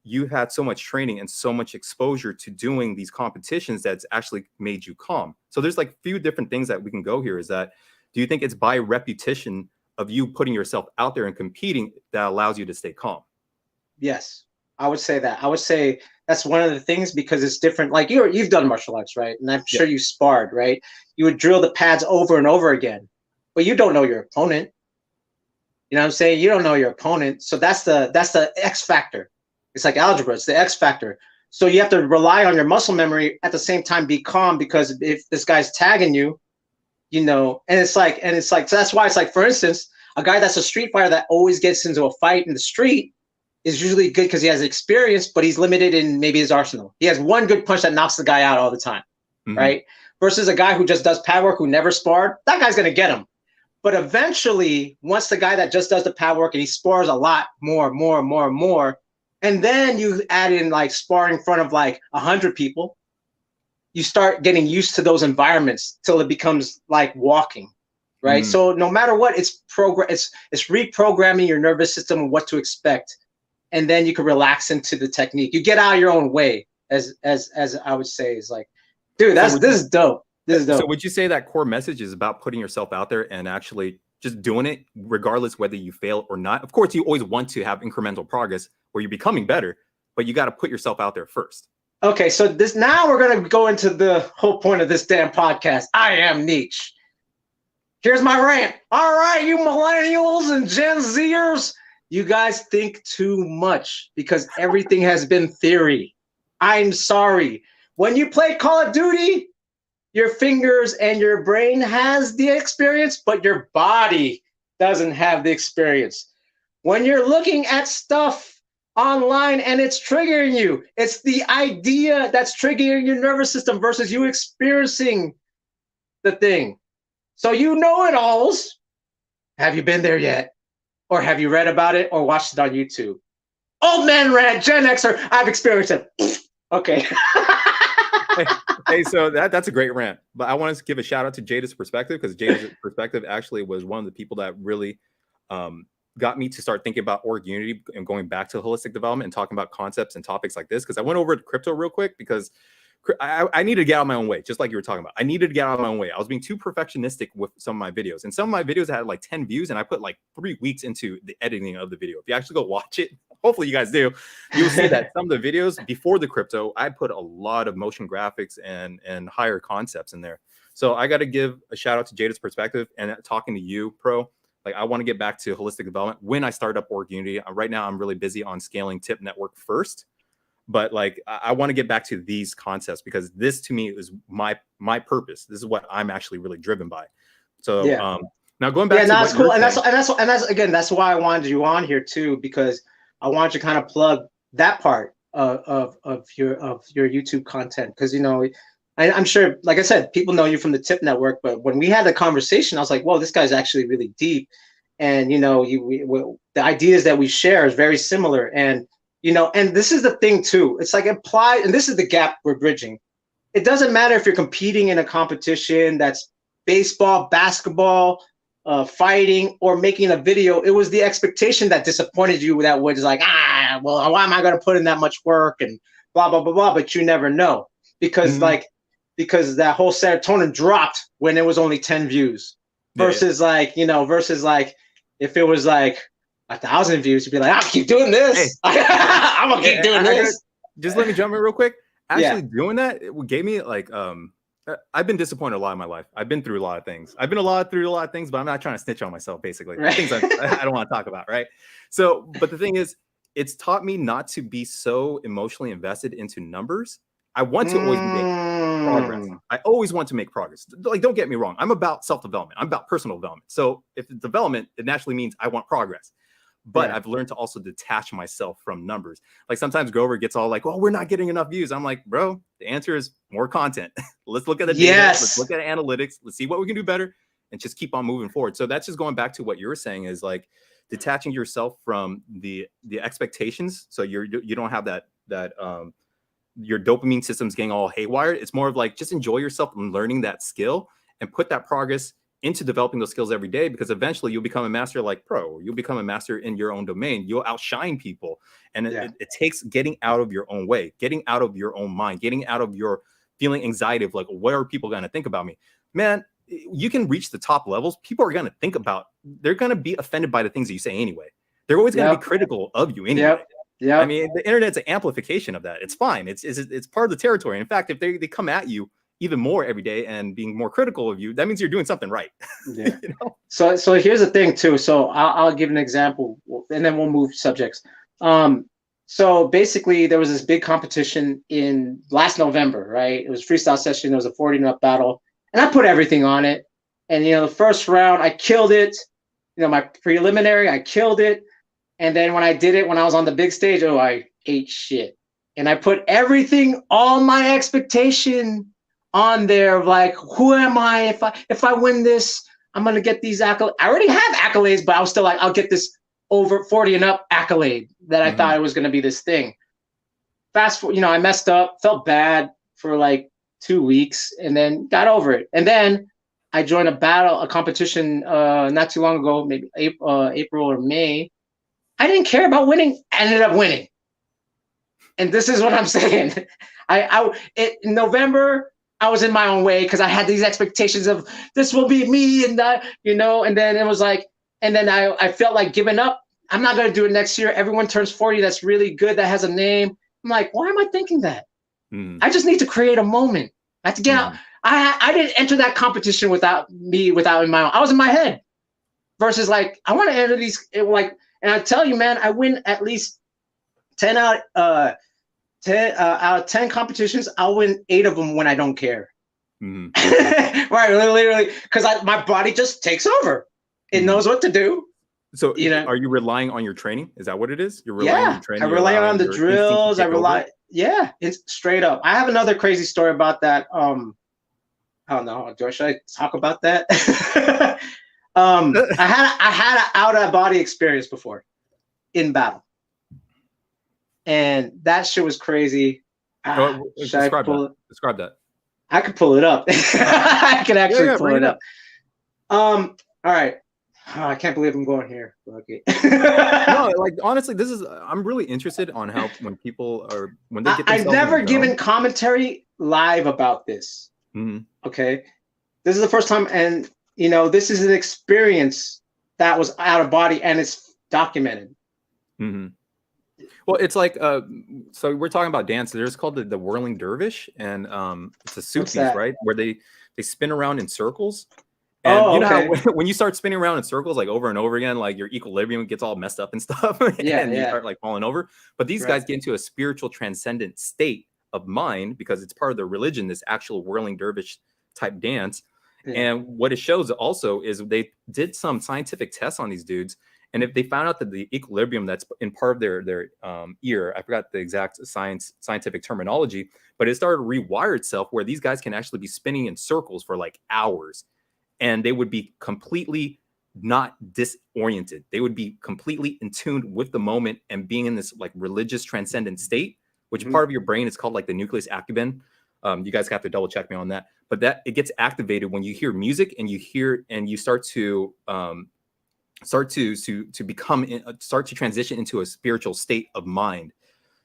Speaker 2: you had so much training and so much exposure to doing these competitions that's actually made you calm. So there's like a few different things that we can go here. Is that, do you think it's by repetition of you putting yourself out there and competing that allows you to stay calm?
Speaker 1: Yes, I would say that. I would say that's one of the things, because it's different. Like you've done martial arts, right? And I'm sure you sparred, right? You would drill the pads over and over again, but you don't know your opponent. You know what I'm saying? You don't know your opponent. So that's the X factor. It's like algebra. It's the X factor. So you have to rely on your muscle memory, at the same time be calm, because if this guy's tagging you, and it's like, so that's why it's like, for instance, a guy that's a street fighter that always gets into a fight in the street, is usually good because he has experience, but he's limited in maybe his arsenal. He has one good punch that knocks the guy out all the time, right? Versus a guy who just does pad work, who never sparred, that guy's gonna get him. But eventually, once the guy that just does the pad work and he spars a lot more, and then you add in like sparring in front of like 100 people, you start getting used to those environments till it becomes like walking, right? So no matter what, it's reprogramming your nervous system and what to expect, and then you can relax into the technique. You get out of your own way, as I would say, is like, dude, this is dope. This is dope.
Speaker 2: So would you say that core message is about putting yourself out there and actually just doing it, regardless whether you fail or not? Of course, you always want to have incremental progress where you're becoming better, but you got to put yourself out there first.
Speaker 1: Okay, so now we're gonna go into the whole point of this damn podcast. I am niche. Here's my rant. All right, you millennials and Gen Zers, you guys think too much because everything has been theory. I'm sorry. When you play Call of Duty, your fingers and your brain has the experience, but your body doesn't have the experience. When you're looking at stuff online and it's triggering you, it's the idea that's triggering your nervous system versus you experiencing the thing. So you know it alls. Have you been there yet? Or have you read about it or watched it on YouTube? Old man rant, Gen Xer, I've experienced it. Okay.
Speaker 2: Hey, so that's a great rant, but I want to give a shout out to Jada's perspective, because Jada's perspective actually was one of the people that really got me to start thinking about org unity and going back to holistic development and talking about concepts and topics like this. Because I went over to crypto real quick because I needed to get out of my own way, just like you were talking about. I needed to get out of my own way. I was being too perfectionistic with some of my videos, and some of my videos had like 10 views, and I put like 3 weeks into the editing of the video. If you actually go watch it, hopefully you guys do, you'll see that some of the videos before the crypto, I put a lot of motion graphics and higher concepts in there. So I got to give a shout out to Jada's perspective and talking to you, Pro. Like, I want to get back to holistic development when I start up org unity. Right now, I'm really busy on scaling THPP Network first. But like, I want to get back to these concepts because this to me is my purpose. This is what I'm actually really driven by. So now going back to
Speaker 1: that's cool. And that's again, that's why I wanted you on here too, because I wanted to kind of plug that part of your YouTube content. Because, you know, I'm sure, like I said, people know you from the THPP Network, but when we had the conversation, I was like, whoa, this guy's actually really deep. And, you know, the ideas that we share is very similar. And, you know, and this is the thing too. It's like applied, and this is the gap we're bridging. It doesn't matter if you're competing in a competition that's baseball, basketball, fighting, or making a video. It was the expectation that disappointed you. That was like, well, why am I going to put in that much work and blah blah blah blah. But you never know because because that whole serotonin dropped when it was only 10 views versus like, you know, versus like if it was like 1,000 views, you'd be like, I'll keep doing this. Hey. I'm gonna keep doing this.
Speaker 2: Just let me jump in real quick. Actually, doing that, it gave me like I've been disappointed a lot in my life. I've been through a lot of things. Through a lot of things, but I'm not trying to snitch on myself, basically. Right. Things I don't want to talk about, right? So, but the thing is, it's taught me not to be so emotionally invested into numbers. I want to always make progress. I always want to make progress. Like, don't get me wrong. I'm about self-development. I'm about personal development. So if it's development, it naturally means I want progress. But I've learned to also detach myself from numbers. Like sometimes Grover gets all like, well, we're not getting enough views. I'm like, bro, the answer is more content. Let's look at the data. Let's look at analytics. Let's see what we can do better and just keep on moving forward. So that's just going back to what you were saying is like detaching yourself from the expectations. So you don't have that your dopamine system's getting all haywire. It's more of like just enjoy yourself and learning that skill and put that progress into developing those skills every day, because eventually you'll become a master like Pro. You'll become a master in your own domain. You'll outshine people. And it takes getting out of your own way, getting out of your own mind, getting out of your feeling anxiety of like, what are people going to think about me? Man, you can reach the top levels. People are going to think about, they're going to be offended by the things that you say anyway. They're always going to be critical of you anyway. I mean, the internet's an amplification of that. It's fine. It's part of the territory. In fact, if they come at you even more every day and being more critical of you, that means you're doing something right.
Speaker 1: You know? So here's the thing too. So I'll give an example and then we'll move subjects. So basically there was this big competition in last November, right? It was a freestyle session. There was a 40 and up battle and I put everything on it. And, you know, the first round I killed it. You know, my preliminary, I killed it. And then when I did it, when I was on the big stage, oh, I ate shit. And I put everything, all my expectation on there of like, who am I? If I win this, I'm gonna get these accolades. I already have accolades, but I was still like, I'll get this over 40 and up accolade that I thought it was gonna be this thing. Fast forward, I messed up, felt bad for like 2 weeks, and then got over it. And then I joined a competition not too long ago, maybe April or May. I didn't care about winning. I ended up winning. And this is what I'm saying. In November, I was in my own way because I had these expectations of this will be me and that, and then it was like, and then I felt like giving up. I'm not going to do it next year. Everyone turns 40. That's really good. That has a name. I'm like, why am I thinking that? I just need to create a moment. I have to get out. I didn't enter that competition without in my own. I was in my head versus like, I want to enter these and I tell you, man, I win at least 10 out of 10 competitions. I'll win 8 of them when I don't care. Right, literally, because my body just takes over. It knows what to do.
Speaker 2: So, are you relying on your training? Is that what it is? You're relying on your training.
Speaker 1: I rely on the drills. It's straight up. I have another crazy story about that. I don't know. Should I talk about that? I had an out of body experience before in battle, and that shit was crazy.
Speaker 2: Describe that.
Speaker 1: I could pull it up. I could actually pull it up. All right. Oh, I can't believe I'm going here. Okay.
Speaker 2: No, like honestly, I'm really interested on how when they get.
Speaker 1: I've never given commentary live about this. Okay, this is the first time, and this is an experience that was out of body, and it's documented.
Speaker 2: Well, it's like so we're talking about dance. There's called the whirling dervish, and it's a Sufis, right, where they spin around in circles. And how when you start spinning around in circles like over and over again, like your equilibrium gets all messed up and stuff, and you start like falling over. But these guys get into a spiritual transcendent state of mind because it's part of their religion, this actual whirling dervish type dance. And what it shows also is they did some scientific tests on these dudes, and if they found out that the equilibrium that's in part of their ear, I forgot the exact scientific terminology, but it started to rewire itself where these guys can actually be spinning in circles for like hours. And they would be completely not disoriented. They would be completely in tune with the moment and being in this like religious transcendent state, which part of your brain is called like the nucleus accumbens. You guys have to double check me on that. But that it gets activated when you hear music and you start to transition into a spiritual state of mind.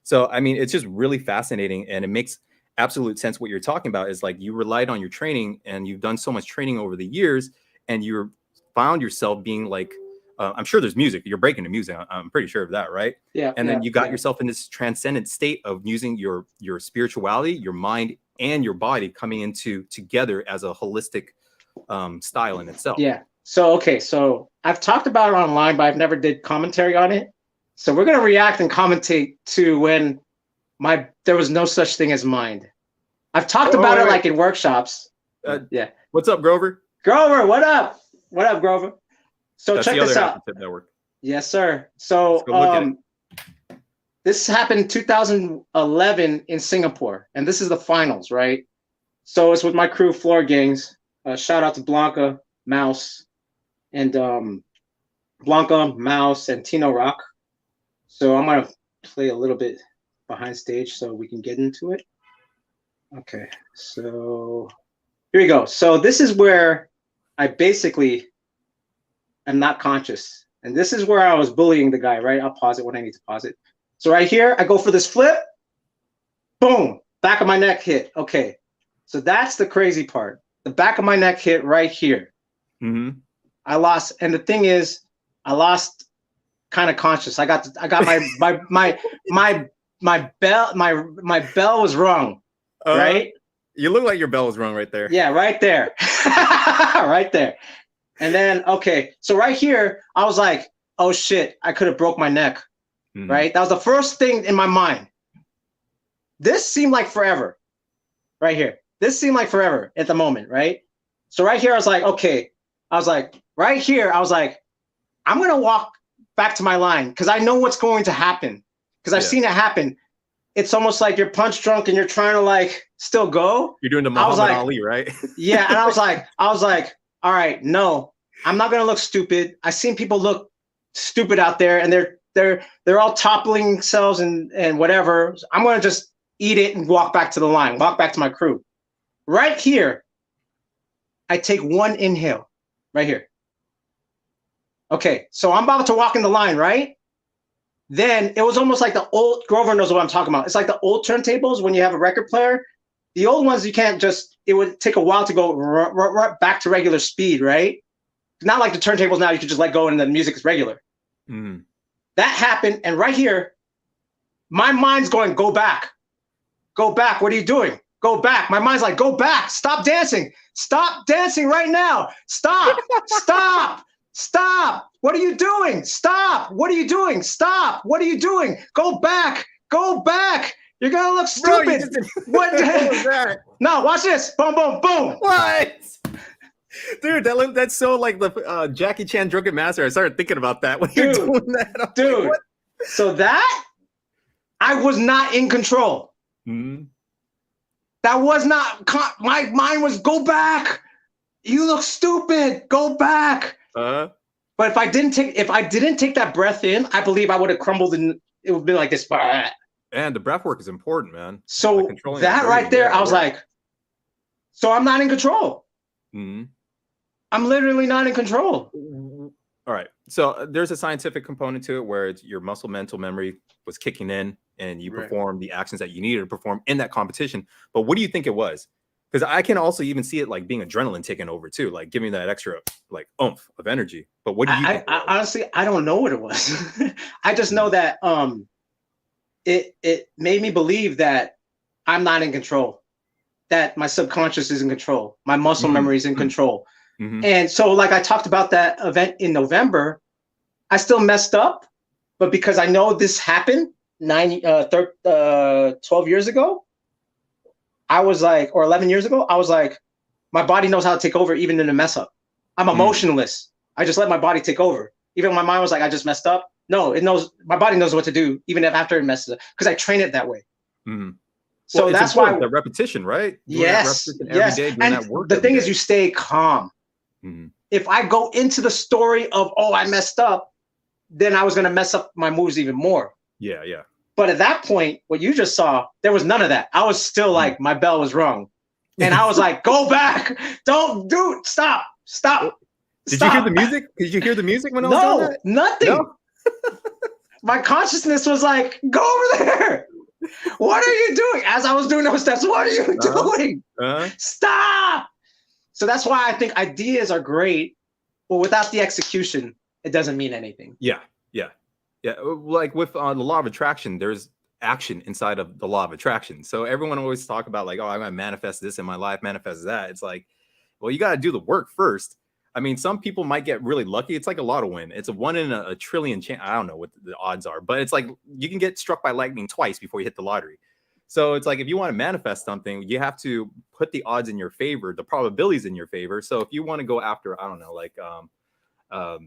Speaker 2: So I mean, it's just really fascinating, and it makes absolute sense. What you're talking about is like you relied on your training, and you've done so much training over the years, and you found yourself being like, I'm sure there's music. You're breaking the music. I'm pretty sure of that, right? Yeah. And then you got yourself in this transcendent state of using your spirituality, your mind, and your body coming into together as a holistic style in itself. Yeah.
Speaker 1: So I've talked about it online, but I've never did commentary on it. So we're gonna react and commentate to when there was no such thing as mind. I've talked about it like in workshops.
Speaker 2: What's up, Grover?
Speaker 1: Grover, what up? What up, Grover? So
Speaker 2: That's
Speaker 1: check this out.
Speaker 2: Network.
Speaker 1: Yes, sir. So this happened in 2011 in Singapore, and this is the finals, right? So it's with my crew, Floor Gangs. Shout out to Blanca, Mouse, and Tino Rock. So I'm gonna play a little bit behind stage so we can get into it. Okay, so here we go. So this is where I basically am not conscious, and this is where I was bullying the guy, right? I'll pause it when I need to pause it. So right here, I go for this flip, boom, back of my neck hit. Okay, so that's the crazy part. The back of my neck hit right here. I lost, and the thing is, I lost kind of conscious. I got my bell was rung, right?
Speaker 2: You look like your bell was rung right there.
Speaker 1: Yeah, right there. Right there. And then, so right here, I was like, oh shit, I could have broke my neck, right? That was the first thing in my mind. This seemed like forever, right here. This seemed like forever at the moment, right? So right here, I was like, right here, I was like, I'm gonna walk back to my line because I know what's going to happen because I've seen it happen. It's almost like you're punch drunk and you're trying to like still go.
Speaker 2: You're doing the Muhammad Ali, right?
Speaker 1: Yeah, and I was like, all right, no, I'm not gonna look stupid. I've seen people look stupid out there, and they're all toppling themselves and whatever. I'm gonna just eat it and walk back to the line, walk back to my crew. Right here, I take one inhale, right here. Okay, so I'm about to walk in the line, right? Then it was almost like the old, Grover knows what I'm talking about. It's like the old turntables when you have a record player. The old ones, you can't just, it would take a while to go back to regular speed, right? Not like the turntables now, you can just let go and the music is regular. That happened, and right here, my mind's going, go back. Go back, what are you doing? Go back. My mind's like, go back, stop dancing. Stop dancing right now. Stop, stop, stop. What are you doing? Stop, what are you doing? Stop, what are you doing? Go back, go back. You're gonna look stupid. Bro, what was that? No, watch this. Boom, boom, boom.
Speaker 2: What? Dude, that's so like the Jackie Chan Drunken Master. I started thinking about that when you're doing that.
Speaker 1: Dude, like, so that, I was not in control. That was not, my mind was, go back. You look stupid. Go back. But if I didn't take that breath in, I believe I would have crumbled and it would be like this.
Speaker 2: And the breath work is important, man.
Speaker 1: So like that right there, I was like, so I'm not in control. I'm literally not in control.
Speaker 2: All right. So there's a scientific component to it where it's your muscle mental memory was kicking in and you perform the actions that you needed to perform in that competition. But what do you think it was? Because I can also even see it like being adrenaline taking over too, like giving that extra like oomph of energy. But what do you think?
Speaker 1: Honestly, I don't know what it was. I just know that it made me believe that I'm not in control, that my subconscious is in control, my muscle memory is in control. And so like I talked about that event in November, I still messed up, but because I know this happened 12 years ago, I was like, or 11 years ago, I was like, my body knows how to take over even in a mess up. I'm emotionless. I just let my body take over. Even my mind was like, I just messed up. No, it knows, my body knows what to do even if after it messes up, because I train it that way. So well, that's why
Speaker 2: the repetition, right?
Speaker 1: Yes. And the thing is, you stay calm. If I go into the story of, oh, I messed up, then I was going to mess up my moves even more.
Speaker 2: Yeah.
Speaker 1: But at that point, what you just saw, there was none of that. I was still like, my bell was rung. And I was like, go back. Don't do it. Stop.
Speaker 2: Did you hear the music? Did you hear the music when I was doing that?
Speaker 1: Nothing. No? My consciousness was like, go over there. What are you doing? As I was doing those steps, what are you doing? Stop. So that's why I think ideas are great, but without the execution, it doesn't mean anything.
Speaker 2: Yeah. Like with the law of attraction, there's action inside of the law of attraction. So everyone always talk about like, oh, I'm gonna manifest this in my life, manifest that. It's like, well, you got to do the work first. I mean, some people might get really lucky. It's like a lotto win. It's a 1 in a trillion chance. I don't know what the odds are, but it's like you can get struck by lightning twice before you hit the lottery. So it's like if you want to manifest something, you have to put the odds in your favor, the probabilities in your favor. So if you want to go after, I don't know, like I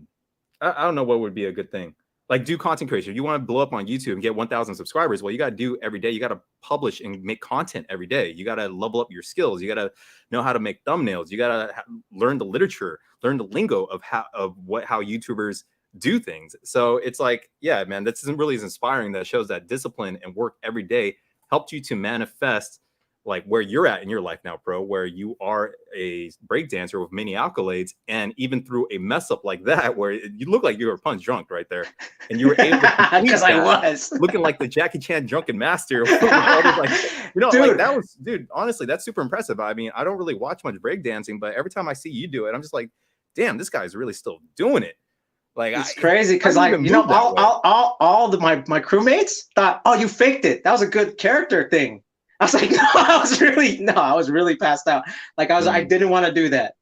Speaker 2: don't know what would be a good thing. Like do content creation. If you want to blow up on YouTube and get 1,000 subscribers, well, you got to do every day. You got to publish and make content every day. You got to level up your skills. You got to know how to make thumbnails. You got to learn the literature, learn the lingo of how YouTubers do things. So it's like, yeah, man, that's really inspiring. That shows that discipline and work every day helped you to manifest like where you're at in your life now, bro, where you are a breakdancer with many accolades. And even through a mess up like that, where you look like you were punch drunk right there. And you were able to
Speaker 1: because I was
Speaker 2: looking like the Jackie Chan Drunken Master. Like, you know, dude. Like that was, dude, honestly, that's super impressive. I mean, I don't really watch much breakdancing, but every time I see you do it, I'm just like, damn, this guy's really still doing it. Like
Speaker 1: it's crazy because like, you know, all my crewmates thought, oh, you faked it. That was a good character thing. I was like, I was really passed out. Like I didn't want to do that.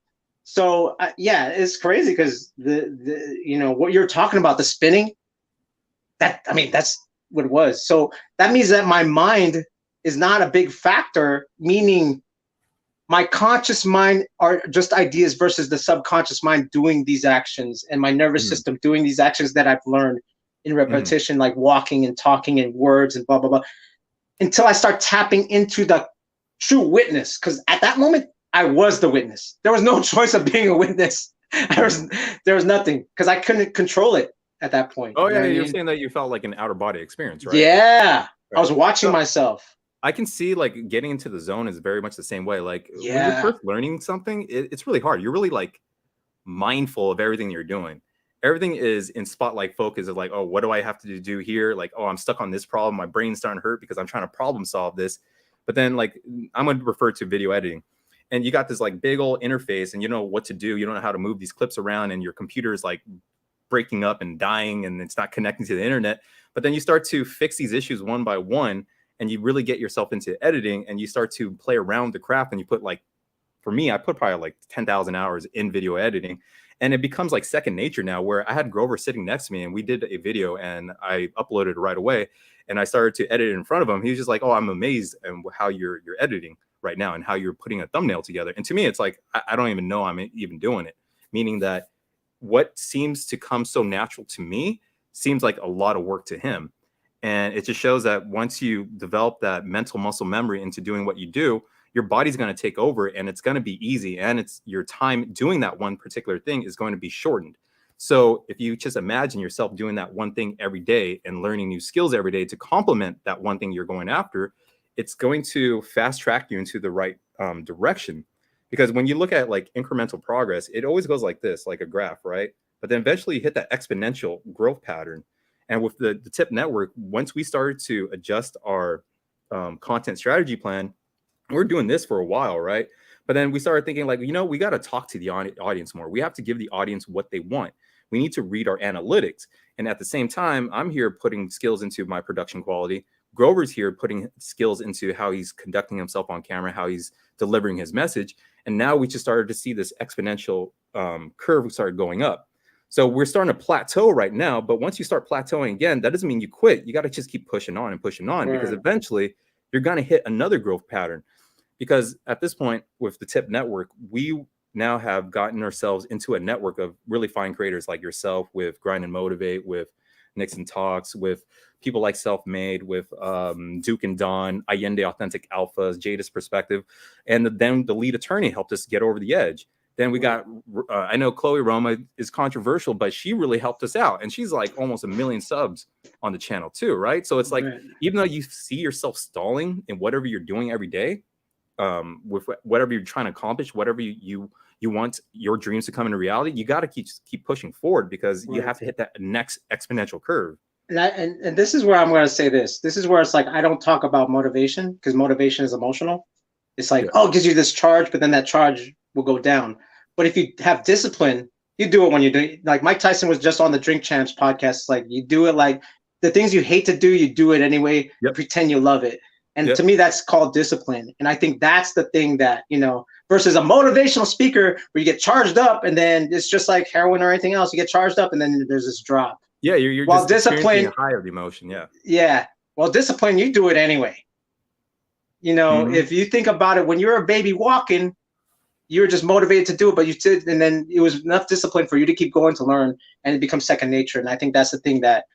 Speaker 1: So yeah, it's crazy because the you know what you're talking about, the spinning. That's what it was. So that means that my mind is not a big factor. Meaning, my conscious mind are just ideas versus the subconscious mind doing these actions, and my nervous system doing these actions that I've learned in repetition, like walking and talking and words and blah, blah, blah, until I start tapping into the true witness. Because at that moment, I was the witness. There was no choice of being a witness. There was nothing, because I couldn't control it at that point.
Speaker 2: Oh, yeah, you're saying that you felt like an outer body experience, right?
Speaker 1: Yeah, right. I was watching myself.
Speaker 2: I can see like getting into the zone is very much the same way. Like when you're first learning something, it's really hard. You're really like mindful of everything you're doing. Everything is in spotlight focus of like, oh, what do I have to do here? Like, oh, I'm stuck on this problem. My brain's starting to hurt because I'm trying to problem solve this. But then like, I'm going to refer to video editing, and you got this like big old interface and you know what to do. You don't know how to move these clips around, and your computer is like breaking up and dying and it's not connecting to the internet. But then you start to fix these issues one by one, and you really get yourself into editing, and you start to play around the craft, and you put like, for me, I put probably like 10,000 hours in video editing, and it becomes like second nature now, where I had Grover sitting next to me and we did a video and I uploaded it right away, and I started to edit it in front of him. He was just like, oh, I'm amazed at how you're editing right now and how you're putting a thumbnail together. And to me, it's like, I don't even know I'm even doing it, meaning that what seems to come so natural to me seems like a lot of work to him. And it just shows that once you develop that mental muscle memory into doing what you do, your body's going to take over, and it's going to be easy. And it's your time doing that one particular thing is going to be shortened. So if you just imagine yourself doing that one thing every day and learning new skills every day to complement that one thing you're going after, it's going to fast track you into the right direction. Because when you look at like incremental progress, it always goes like this, like a graph, right? But then eventually you hit that exponential growth pattern. And with the TIP network, once we started to adjust our content strategy plan, we're doing this for a while, right? But then we started thinking like, you know, we got to talk to the audience more. We have to give the audience what they want. We need to read our analytics. And at the same time, I'm here putting skills into my production quality. Grover's here putting skills into how he's conducting himself on camera, how he's delivering his message. And now we just started to see this exponential curve started going up. So we're starting to plateau right now. But once you start plateauing again, that doesn't mean you quit. You got to just keep pushing on and pushing on, because eventually you're going to hit another growth pattern. Because at this point with the TIP network, we now have gotten ourselves into a network of really fine creators like yourself, with Grind and Motivate, with Nixon Talks, with people like Self-Made, with Duke and Don, Allende Authentic Alphas, Jada's Perspective. And then the lead attorney helped us get over the edge. Then we got, I know Chloe Roma is controversial, but she really helped us out. And she's like almost 1 million subs on the channel too, right? So it's like, even though you see yourself stalling in whatever you're doing every day, with whatever you're trying to accomplish, whatever you want your dreams to come into reality, you got to keep pushing forward, because you have to hit that next exponential curve.
Speaker 1: And this is where I'm going to say this. This is where it's like, I don't talk about motivation, because motivation is emotional. It's like, oh, it gives you this charge, but then that charge will go down. But if you have discipline, you do it when you do. Like Mike Tyson was just on the Drink Champs podcast. Like, you do it, like the things you hate to do, you do it anyway. Pretend you love it. And to me, that's called discipline. And I think that's the thing that, you know, versus a motivational speaker where you get charged up and then it's just like heroin or anything else. You get charged up and then there's this drop.
Speaker 2: Yeah, you're just discipline, high of emotion. Yeah. Well,
Speaker 1: discipline, you do it anyway. You know, if you think about it, when you're a baby walking, you're just motivated to do it, but you did, and then it was enough discipline for you to keep going to learn, and it becomes second nature. And I think that's the thing that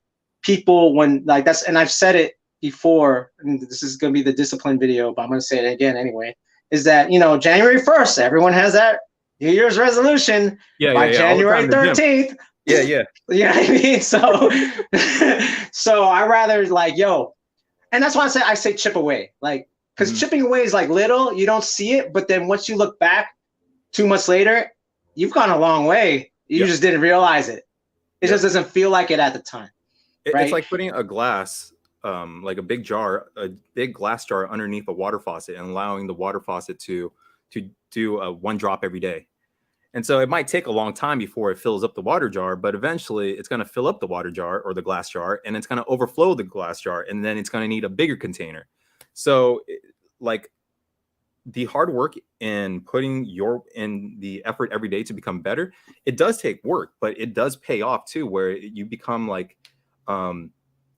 Speaker 1: people, when like that's, and I've said it before, and this is going to be the discipline video, but I'm going to say it again anyway, is that, you know, January 1st, everyone has that New Year's resolution. By January 13th.
Speaker 2: Yeah.
Speaker 1: You know what I mean? So I rather like, yo, and that's why I say chip away, like, because chipping away is like little, you don't see it, but then once you look back 2 months later, you've gone a long way. You just didn't realize it. It just doesn't feel like it at the time. Right?
Speaker 2: It's like putting a glass, like a big glass jar underneath a water faucet and allowing the water faucet to do one drop every day. And so it might take a long time before it fills up the water jar, but eventually it's going to fill up the water jar or the glass jar, and it's going to overflow the glass jar, and then it's going to need a bigger container. So like the hard work in putting in the effort every day to become better, it does take work, but it does pay off too, where you become like,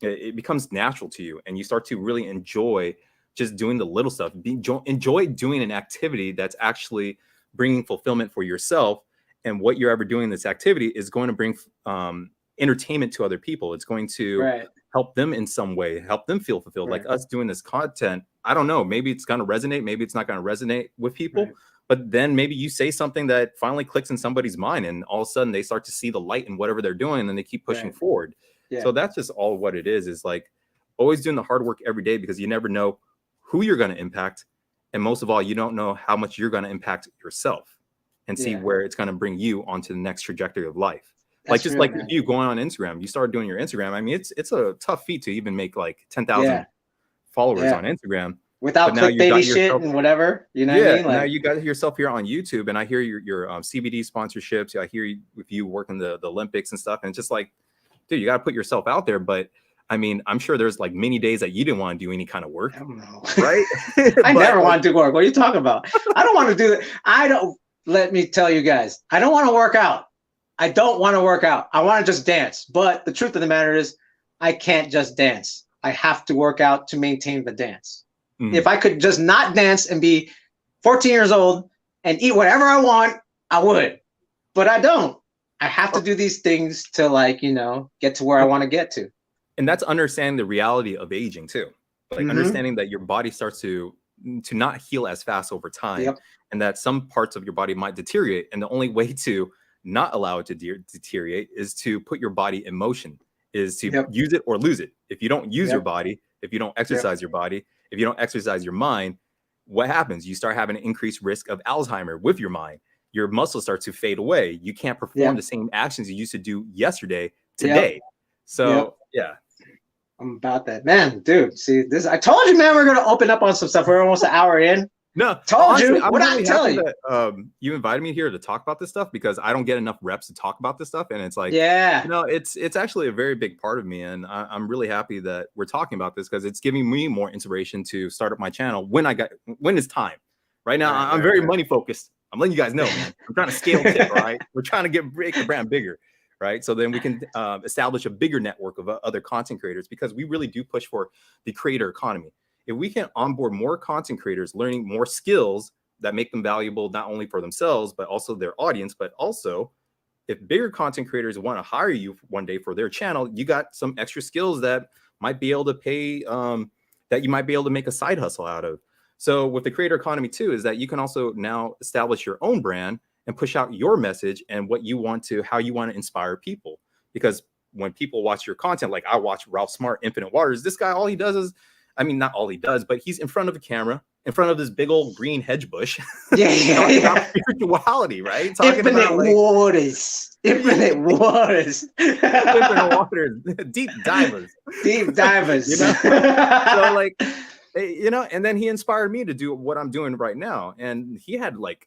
Speaker 2: it becomes natural to you, and you start to really enjoy just doing the little stuff. Enjoy doing an activity that's actually bringing fulfillment for yourself. And what you're ever doing in this activity is going to bring entertainment to other people. It's going to help them in some way, help them feel fulfilled. Like us doing this content, I don't know, maybe it's going to resonate, maybe it's not going to resonate with people. But then maybe you say something that finally clicks in somebody's mind, and all of a sudden they start to see the light in whatever they're doing, and then they keep pushing forward. So that's just all what it is like always doing the hard work every day, because you never know who you're going to impact. And most of all, you don't know how much you're going to impact yourself and see where it's going to bring you onto the next trajectory of life. Like just like you going on Instagram, you started doing your Instagram. I mean, it's a tough feat to even make like 10,000 followers on Instagram
Speaker 1: without clickbaity shit and whatever. You know what I mean? Like,
Speaker 2: now you got yourself here on YouTube, and I hear your CBD sponsorships. I hear you with you working the Olympics and stuff. And it's just like, dude, you got to put yourself out there. But I mean, I'm sure there's like many days that you didn't want to do any kind of work, right?
Speaker 1: I never want to do work. What are you talking about? I don't want to do that. Let me tell you guys, I don't want to work out. I don't want to work out. I want to just dance. But the truth of the matter is, I can't just dance. I have to work out to maintain the dance. If I could just not dance and be 14 years old and eat whatever I want, I would. But I don't. I have to do these things to, like, you know, get to where I want to get to.
Speaker 2: And that's understanding the reality of aging too. Like understanding that your body starts to not heal as fast over time, and that some parts of your body might deteriorate. And the only way to not allow it to deteriorate is to put your body in motion, is to use it or lose it. If you don't use your body, if you don't exercise your body, if you don't exercise your mind, what happens? You start having an increased risk of Alzheimer with your mind. Your muscles start to fade away. You can't perform the same actions you used to do yesterday, today. So
Speaker 1: I'm about that, man, dude. See this? I told you, man. We're gonna open up on some stuff. We're almost an hour in.
Speaker 2: No,
Speaker 1: told
Speaker 2: honestly,
Speaker 1: you. What I tell you?
Speaker 2: That, you invited me here to talk about this stuff, because I don't get enough reps to talk about this stuff, and it's like, you know, it's actually a very big part of me, and I'm really happy that we're talking about this, because it's giving me more inspiration to start up my channel when it's time. Right now, I'm very money focused. I'm letting you guys know, man. I'm trying to scale tip, right? We're trying to make the brand bigger. Right. So then we can establish a bigger network of other content creators, because we really do push for the creator economy. If we can onboard more content creators, learning more skills that make them valuable, not only for themselves, but also their audience, but also if bigger content creators want to hire you one day for their channel, you got some extra skills that might be able to pay, that you might be able to make a side hustle out of. So with the creator economy too, is that you can also now establish your own brand and push out your message and what you want to, how you want to inspire people. Because when people watch your content, like I watch Ralph Smart, Infinite Waters, this guy, all he does is, I mean, not all he does, but he's in front of a camera, in front of this big old green hedge bush. Talking about spirituality, right? Talking
Speaker 1: Infinite
Speaker 2: about like,
Speaker 1: waters. Infinite waters.
Speaker 2: Infinite waters. Deep divers.
Speaker 1: Deep divers.
Speaker 2: You know? So like, you know, and then he inspired me to do what I'm doing right now. And he had like,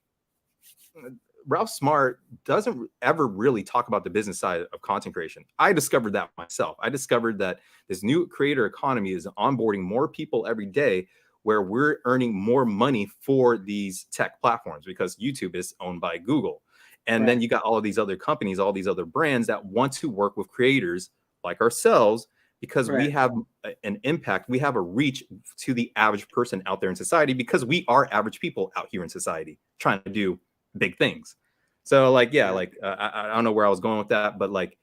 Speaker 2: Ralph Smart doesn't ever really talk about the business side of content creation. I discovered that myself. I discovered that this new creator economy is onboarding more people every day, where we're earning more money for these tech platforms, because YouTube is owned by Google. And then you got all of these other companies, all these other brands that want to work with creators like ourselves, because we have an impact. We have a reach to the average person out there in society, because we are average people out here in society trying to do big things. So like, I don't know where I was going with that, but like,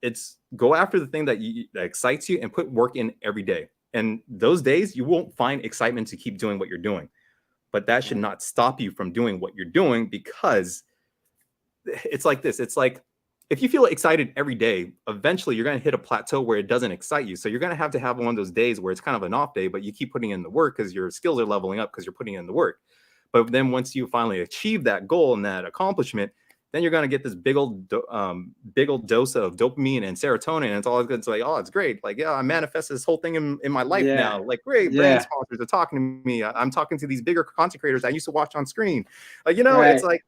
Speaker 2: it's go after the thing that excites you and put work in every day. And those days you won't find excitement to keep doing what you're doing, but that should not stop you from doing what you're doing, because it's like this. It's like, if you feel excited every day, eventually you're going to hit a plateau where it doesn't excite you. So you're going to have one of those days where it's kind of an off day, but you keep putting in the work because your skills are leveling up because you're putting in the work. But then once you finally achieve that goal and that accomplishment, then you're going to get this big old dose of dopamine and serotonin. And it's all going to say, oh, it's great. Like, I manifested this whole thing in my life now. Like, great, brand sponsors are talking to me. I'm talking to these bigger content creators I used to watch on screen. Like, you know, it's like,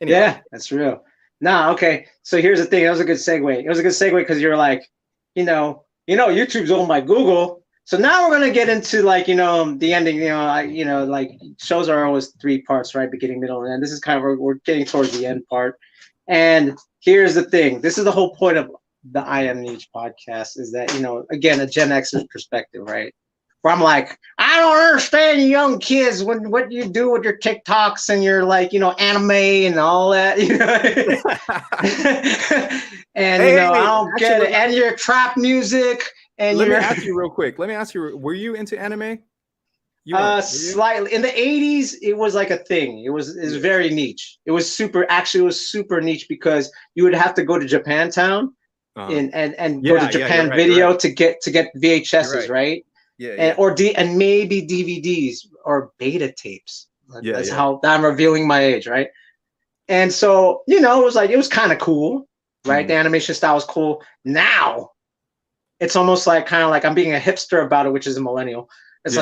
Speaker 2: anyway.
Speaker 1: Yeah, that's real. Nah, okay. So here's the thing. That was a good segue. It was a good segue because you're like, YouTube's owned by Google. So now we're gonna get into like, the ending. Like shows are always 3 parts, right? Beginning, middle, and end. This is kind of we're getting towards the end part. And here's the thing. This is the whole point of the I Am Niche podcast, is that again, a Gen X's perspective, right? where I'm like, I don't understand you young kids when what you do with your TikToks and your like, anime and all that, and
Speaker 2: Hey,
Speaker 1: I don't get
Speaker 2: actually,
Speaker 1: it. And your trap music and
Speaker 2: let me
Speaker 1: your
Speaker 2: ask you real quick. Let me ask you, were you into anime? You weren't, were you?
Speaker 1: slightly in the 80s, it was like a thing. It was very niche. It was super niche because you would have to go to Japantown and go to Japan
Speaker 2: you're
Speaker 1: Video
Speaker 2: right.
Speaker 1: to get VHSs, right?
Speaker 2: Yeah.
Speaker 1: And maybe DVDs or beta tapes. That's
Speaker 2: Yeah.
Speaker 1: how I'm revealing my age, right? And so, it was kind of cool, right? The animation style was cool. Now it's almost like kind of like I'm being a hipster about it, which is a millennial. It's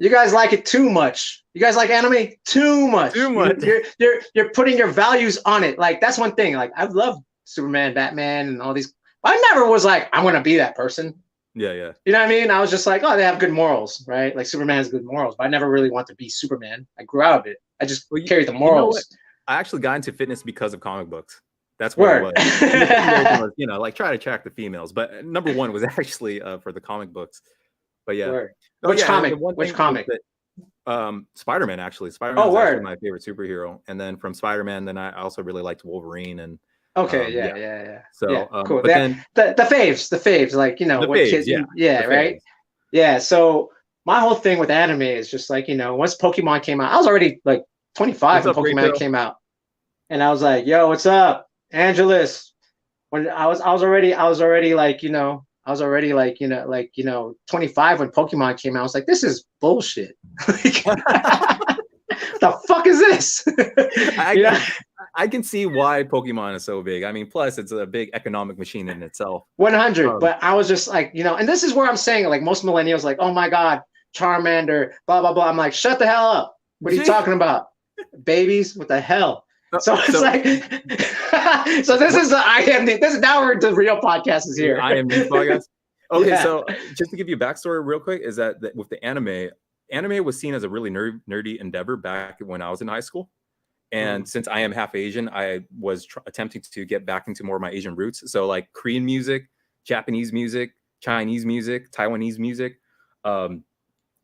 Speaker 1: you guys like it too much. You guys like anime too much.
Speaker 2: Too much.
Speaker 1: You're putting your values on it. Like that's one thing. Like I've loved Superman, Batman, and all these. I never was like I'm gonna be that person.
Speaker 2: Yeah.
Speaker 1: You know what I mean? I was just like, oh, they have good morals, right? Like Superman has good morals, but I never really want to be Superman. I grew out of it. I just carried the morals.
Speaker 2: I actually got into fitness because of comic books. That's what it was. was. Like try to attract the females. But number one was actually for the comic books. But yeah.
Speaker 1: Which comic? Which comic?
Speaker 2: Spider-Man, actually. Spider-Man is actually my favorite superhero. And then from Spider-Man, then I also really liked Wolverine and
Speaker 1: okay, yeah.
Speaker 2: So
Speaker 1: cool.
Speaker 2: But then
Speaker 1: the faves, like what
Speaker 2: faves,
Speaker 1: kids, right? Faves. Yeah. So my whole thing with anime is just like, once Pokemon came out, I was already like 25 when Pokemon came out. And I was like, yo, what's up? Angelus. When I was already like, I was already like, 25 when Pokemon came out. I was like, this is bullshit. The fuck is this?
Speaker 2: I can see why Pokemon is so big. I mean, plus it's a big economic machine in itself.
Speaker 1: 100. But I was just like, and this is where I'm saying, like most millennials, like, oh my God, Charmander, blah, blah, blah. I'm like, shut the hell up. What are you talking about? Babies? What the hell? So it's like, so this is the this is now where the real podcast is here.
Speaker 2: IMD podcast. Okay, so just to give you a backstory real quick, is that with the anime was seen as a really nerdy endeavor back when I was in high school. And since I am half Asian, I was attempting to get back into more of my Asian roots. So like Korean music, Japanese music, Chinese music, Taiwanese music,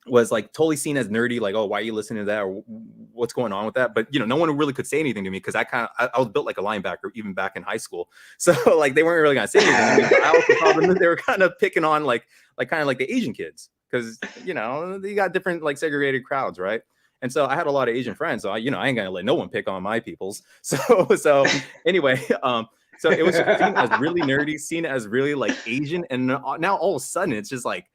Speaker 2: was like totally seen as nerdy, like, oh, why are you listening to that, or what's going on with that? But no one really could say anything to me because I was built like a linebacker even back in high school, so like they weren't really gonna say anything to me. But I also thought that they were kind of picking on like kind of like the Asian kids because you got different like segregated crowds, right? And so I had a lot of Asian friends, so I ain't gonna let no one pick on my peoples. So anyway, so it was seen as really nerdy, seen as really like Asian, and now all of a sudden it's just like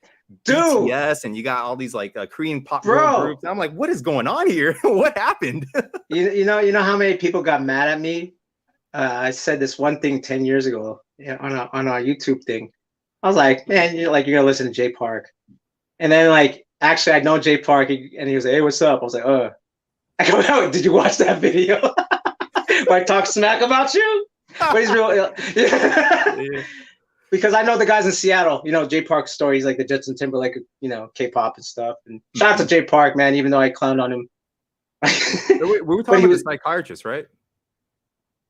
Speaker 2: BTS, and you got all these like Korean pop girl groups. I'm like, what is going on here? What happened?
Speaker 1: you know how many people got mad at me? I said this one thing 10 years ago on our YouTube thing. I was like, man, you're gonna listen to Jay Park, and then like actually I know Jay Park, and he was like, hey, what's up? I was like, I go, no, did you watch that video? Where I talk smack about you? But he's real. Yeah. Because I know the guys in Seattle, Jay Park's story. He's like the Justin Timberlake, K-pop and stuff. And shout out to Jay Park, man, even though I clowned on him.
Speaker 2: we were talking about the psychiatrist, right?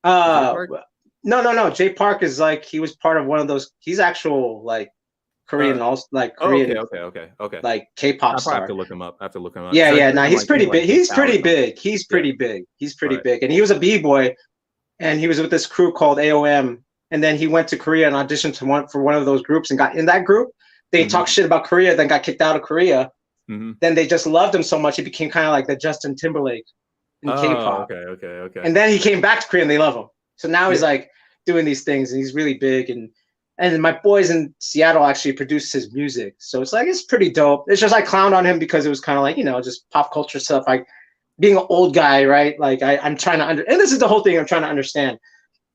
Speaker 1: No. Jay Park is like, he was part of one of those. He's actual like Korean, also like Korean.
Speaker 2: Okay.
Speaker 1: Like K-pop star.
Speaker 2: I have to look him up.
Speaker 1: Yeah. No, he's pretty big. He's pretty big. He's pretty big. And he was a B-boy, and he was with this crew called AOM. And then he went to Korea and auditioned for one of those groups and got in that group. They talked shit about Korea, then got kicked out of Korea. Then they just loved him so much, he became kind of like the Justin Timberlake in K-pop.
Speaker 2: Okay.
Speaker 1: And then he came back to Korea and they love him. So now he's like doing these things and he's really big. And my boys in Seattle actually produced his music. So it's like, it's pretty dope. It's just I clowned on him because it was kind of like, just pop culture stuff. Like being an old guy, right? Like I'm trying to and this is the whole thing I'm trying to understand.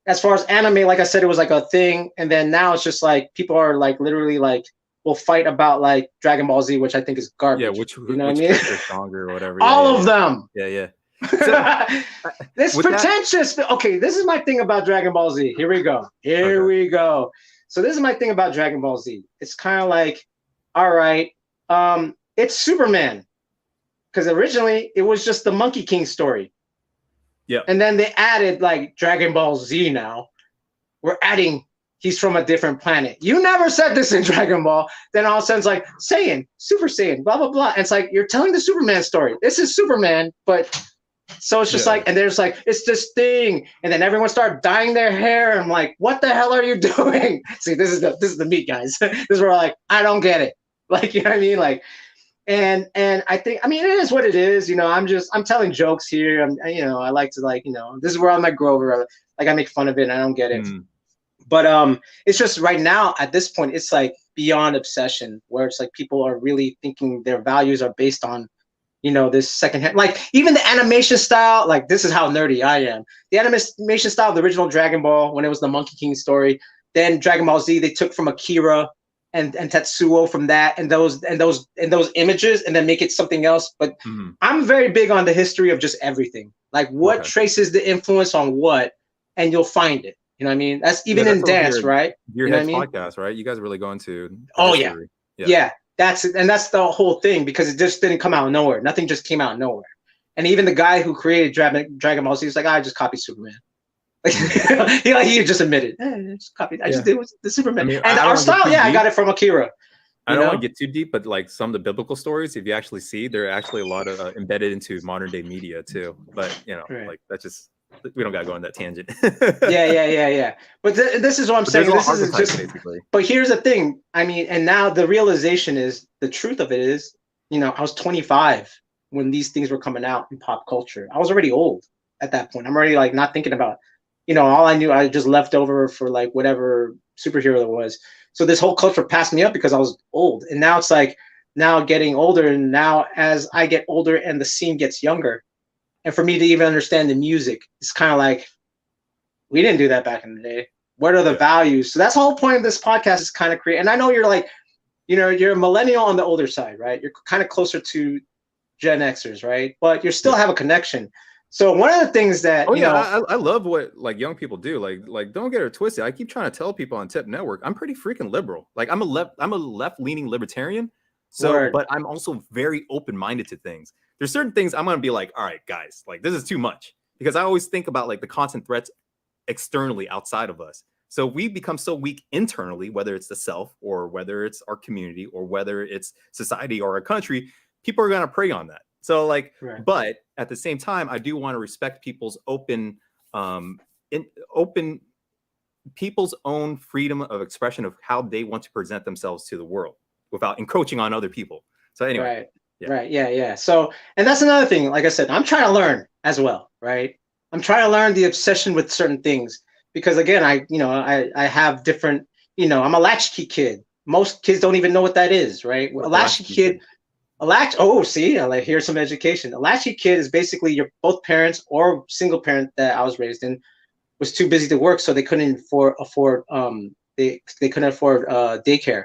Speaker 1: As far as anime, like I said, it was like a thing. And then now it's just like people are like literally like will fight about like Dragon Ball Z, which I think is garbage.
Speaker 2: Yeah, which character stronger or whatever.
Speaker 1: All of them.
Speaker 2: Yeah.
Speaker 1: So, this pretentious. Okay, this is my thing about Dragon Ball Z. Here we go. So this is my thing about Dragon Ball Z. It's kind of like, all right, it's Superman. Because originally it was just the Monkey King story. Yeah. And then they added like Dragon Ball Z now. We're adding he's from a different planet. You never said this in Dragon Ball. Then all of a sudden it's like, Saiyan, Super Saiyan, blah, blah, blah. And it's like, you're telling the Superman story. This is Superman, but so it's just like, and there's like, it's this thing. And then everyone started dyeing their hair. I'm like, what the hell are you doing? See, this is the meat, guys. This is where we're like, I don't get it. Like, you know what I mean? Like, and I think, I mean, it is what it is. You know, I'm telling jokes here. I like to, like, this is where I'm like Grover. Like, I make fun of it and I don't get it. But it's just right now at this point, it's like beyond obsession, where it's like people are really thinking their values are based on, this secondhand, like even the animation style. Like, this is how nerdy I am. The animation style of the original Dragon Ball, when it was the Monkey King story, then Dragon Ball Z, they took from Akira and Tetsuo from that and those images, and then make it something else. But I'm very big on the history of just everything. Like, what traces the influence on what, and you'll find it. You know what I mean? That's even in dance, right?
Speaker 2: Your head podcast, right? You guys really go into
Speaker 1: history. Yeah. That's the whole thing, because it just didn't come out of nowhere. Nothing just came out of nowhere. And even the guy who created Dragon Ball Z was like, I just copied Superman. He just admitted, just copied. I just did the Superman. I mean, and our style, I got it from Akira.
Speaker 2: I don't want to get too deep, but like some of the biblical stories, if you actually see, there are actually a lot of embedded into modern day media too. But like that's just. We don't gotta go on that tangent.
Speaker 1: yeah. But this is what I'm saying. This is just basically. But here's the thing. I mean, and now the realization is, the truth of it is, I was 25 when these things were coming out in pop culture. I was already old at that point. I'm already like not thinking about, all I knew, I just left over for like whatever superhero it was. So this whole culture passed me up because I was old. And now it's like, now getting older, and now as I get older and the scene gets younger, and for me to even understand the music, it's kind of like, we didn't do that back in the day. What are the values? So that's the whole point of this podcast, is kind of create. And I know you're like, you're a millennial on the older side, right? You're kind of closer to Gen Xers, right? But you still have a connection. So one of the things that
Speaker 2: I love what like young people do. Like don't get it twisted. I keep trying to tell people on Tip Network, I'm pretty freaking liberal. Like I'm a left-leaning libertarian. So, but I'm also very open-minded to things. There's certain things I'm going to be like, all right, guys, like this is too much, because I always think about like the constant threats externally outside of us. So we become so weak internally, whether it's the self or whether it's our community or whether it's society or a country, people are going to prey on that. So like, but at the same time, I do want to respect people's people's own freedom of expression of how they want to present themselves to the world without encroaching on other people. So anyway.
Speaker 1: Yeah. So, and that's another thing. Like I said, I'm trying to learn as well, right? I'm trying to learn the obsession with certain things, because again, I have different, I'm a latchkey kid. Most kids don't even know what that is, right? A latchkey kid, here's some education. A latchkey kid is basically your both parents or single parent that I was raised in was too busy to work, so they couldn't afford they couldn't afford daycare.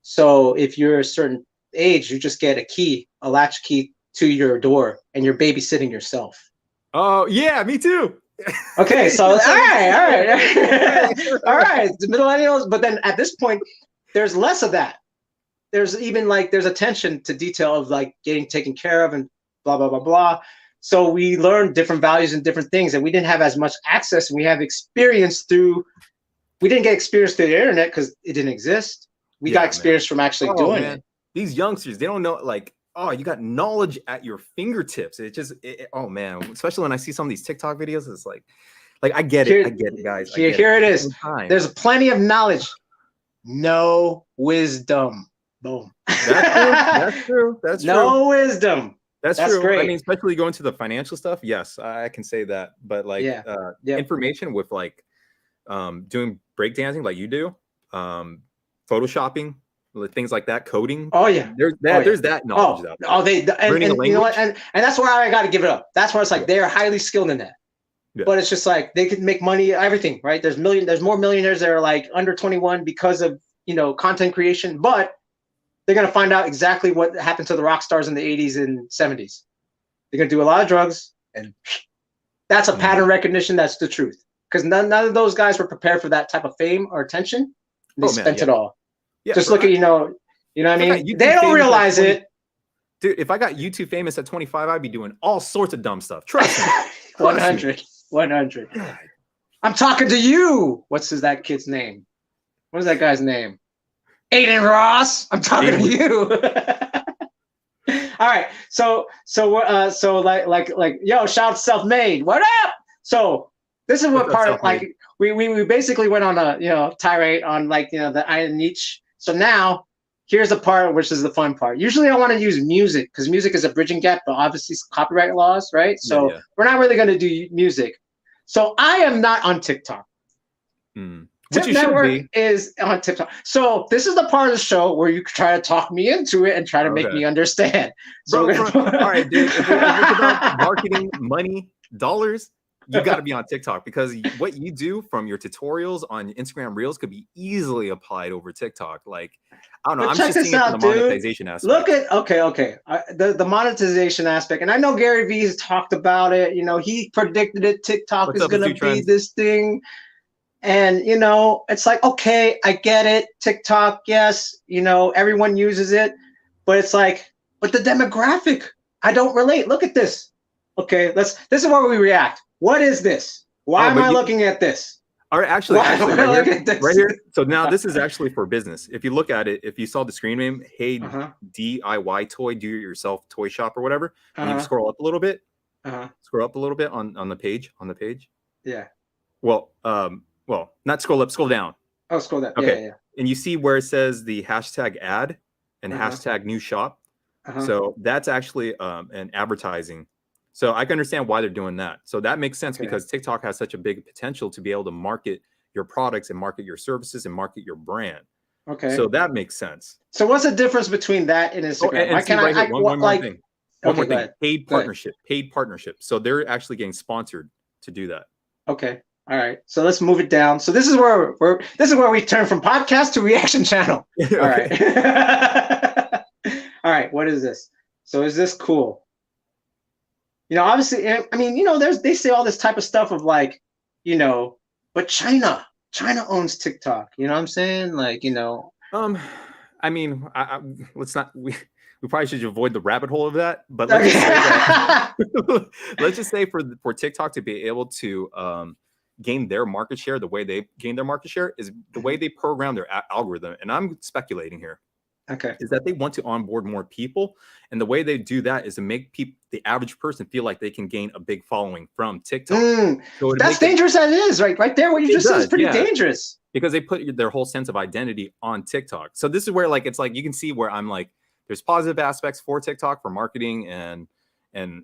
Speaker 1: So if you're a certain age, you just get a latch key to your door, and you're babysitting yourself.
Speaker 2: Oh yeah, me too.
Speaker 1: Okay, so all right. The millennials, but then at this point, there's less of that. There's attention to detail of like getting taken care of and blah blah blah blah. So we learn different values and different things, and we didn't have as much access, and we have experience through. We didn't get experience through the internet because it didn't exist. We got experience from actually doing it.
Speaker 2: These youngsters, they don't know, like, you got knowledge at your fingertips. Oh man, especially when I see some of these TikTok videos, it's like I get it, guys.
Speaker 1: Here it is. There's plenty of knowledge, no wisdom. Boom.
Speaker 2: That's true.
Speaker 1: No wisdom.
Speaker 2: That's true. Great. I mean, especially going to the financial stuff. Yes, I can say that. But like information with like doing breakdancing like you do, photoshopping, things like that, coding.
Speaker 1: Oh yeah,
Speaker 2: there's that knowledge out there.
Speaker 1: And you know what? And that's why I got to give it up. That's why it's like they're highly skilled in that. Yeah. But it's just like they can make money, everything, right? There's more millionaires that are like under 21 because of content creation, but they're gonna find out exactly what happened to the rock stars in the 80s and 70s. They're gonna do a lot of drugs, and that's a pattern recognition. That's the truth, because none of those guys were prepared for that type of fame or attention. They spent it all. Yeah, just look at you know what I mean. They don't realize it,
Speaker 2: dude. If I got YouTube famous at 25, I'd be doing all sorts of dumb stuff. Trust me.
Speaker 1: 100. I'm talking to you. What's that kid's name? What is that guy's name? Aiden Ross. I'm talking to you. All right. So yo, shout self-made. What up? So this is what part of like we basically went on a tirade on the I am niche. So now here's the part which is the fun part. Usually I want to use music because music is a bridging gap, but obviously it's copyright laws, right? So we're not really going to do music. So I am not on TikTok. Tip Network is on TikTok. So this is the part of the show where you try to talk me into it and try to make me understand. So
Speaker 2: all right, dude. If it's about marketing, money, dollars, you got to be on TikTok because what you do from your tutorials on Instagram Reels could be easily applied over TikTok. Like, I don't know. I'm just seeing it from the monetization aspect.
Speaker 1: Look at okay. The monetization aspect, and I know Gary Vee's talked about it. He predicted it. TikTok is going to be this thing. And, it's like, okay, I get it. TikTok, yes, everyone uses it. But it's like, but the demographic, I don't relate. Look at this. Okay, this is where we react. What is this? Why am I looking at this?
Speaker 2: All right, actually, right here. So now this is actually for business. If you look at it, if you saw the screen name, hey, DIY toy, do it yourself toy shop or whatever, and you scroll up a little bit, on the page,
Speaker 1: Yeah.
Speaker 2: Well, not scroll up, scroll down.
Speaker 1: Oh, scroll down.
Speaker 2: Okay.
Speaker 1: Yeah.
Speaker 2: And you see where it says the hashtag ad and hashtag new shop. So that's actually an advertising. So I can understand why they're doing that. So that makes sense because TikTok has such a big potential to be able to market your products and market your services and market your brand. Okay. So that makes sense.
Speaker 1: So what's the difference between that and Instagram?
Speaker 2: One more thing. Paid partnership. So they're actually getting sponsored to do that.
Speaker 1: Okay. All right, so let's move it down. So this is where we turn from podcast to reaction channel. All right. All right, what is this? So is this cool? Obviously, I mean, they say all this type of stuff of like, but China owns TikTok. You know what I'm saying? Like,
Speaker 2: I mean, let's not. We probably should avoid the rabbit hole of that. But let's just say that, let's just say for TikTok to be able to gain their market share, the way they gain their market share is the way they program their algorithm. And I'm speculating here.
Speaker 1: Okay.
Speaker 2: Is that they want to onboard more people. And the way they do that is to make the average person feel like they can gain a big following from TikTok.
Speaker 1: So that's dangerous as it is, right there. What you just said is pretty dangerous.
Speaker 2: Because they put their whole sense of identity on TikTok. So this is where it's like you can see where I'm like, there's positive aspects for TikTok for marketing and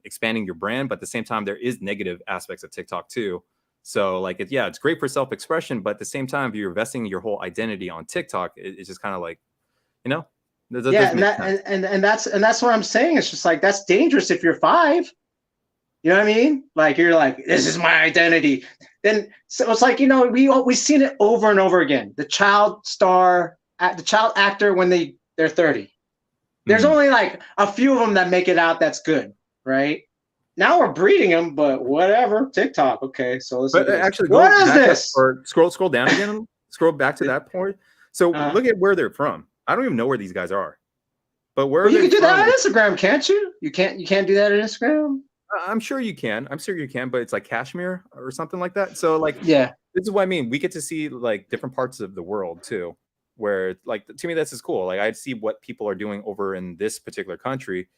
Speaker 2: expanding your brand. But at the same time, there is negative aspects of TikTok too. So it's great for self-expression, but at the same time, if you're investing your whole identity on TikTok, it's just kind of like, and
Speaker 1: that's what I'm saying. It's just like, that's dangerous if you're 5. You know what I mean? Like, you're like, this is my identity. Then so it's like, we've seen it over and over again. The child actor when they're 30. There's only like a few of them that make it out. That's good, right? Now we're breeding them, but whatever. TikTok, okay. So let's
Speaker 2: actually,
Speaker 1: what is this?
Speaker 2: Or scroll down again. Scroll back to that point. So look at where they're from. I don't even know where these guys are. But
Speaker 1: you can do that on Instagram, can't you? You can't do that on Instagram.
Speaker 2: I'm sure you can. But it's like Kashmir or something like that. So
Speaker 1: this
Speaker 2: is what I mean. We get to see like different parts of the world too, where to me this is cool. Like I see what people are doing over in this particular country.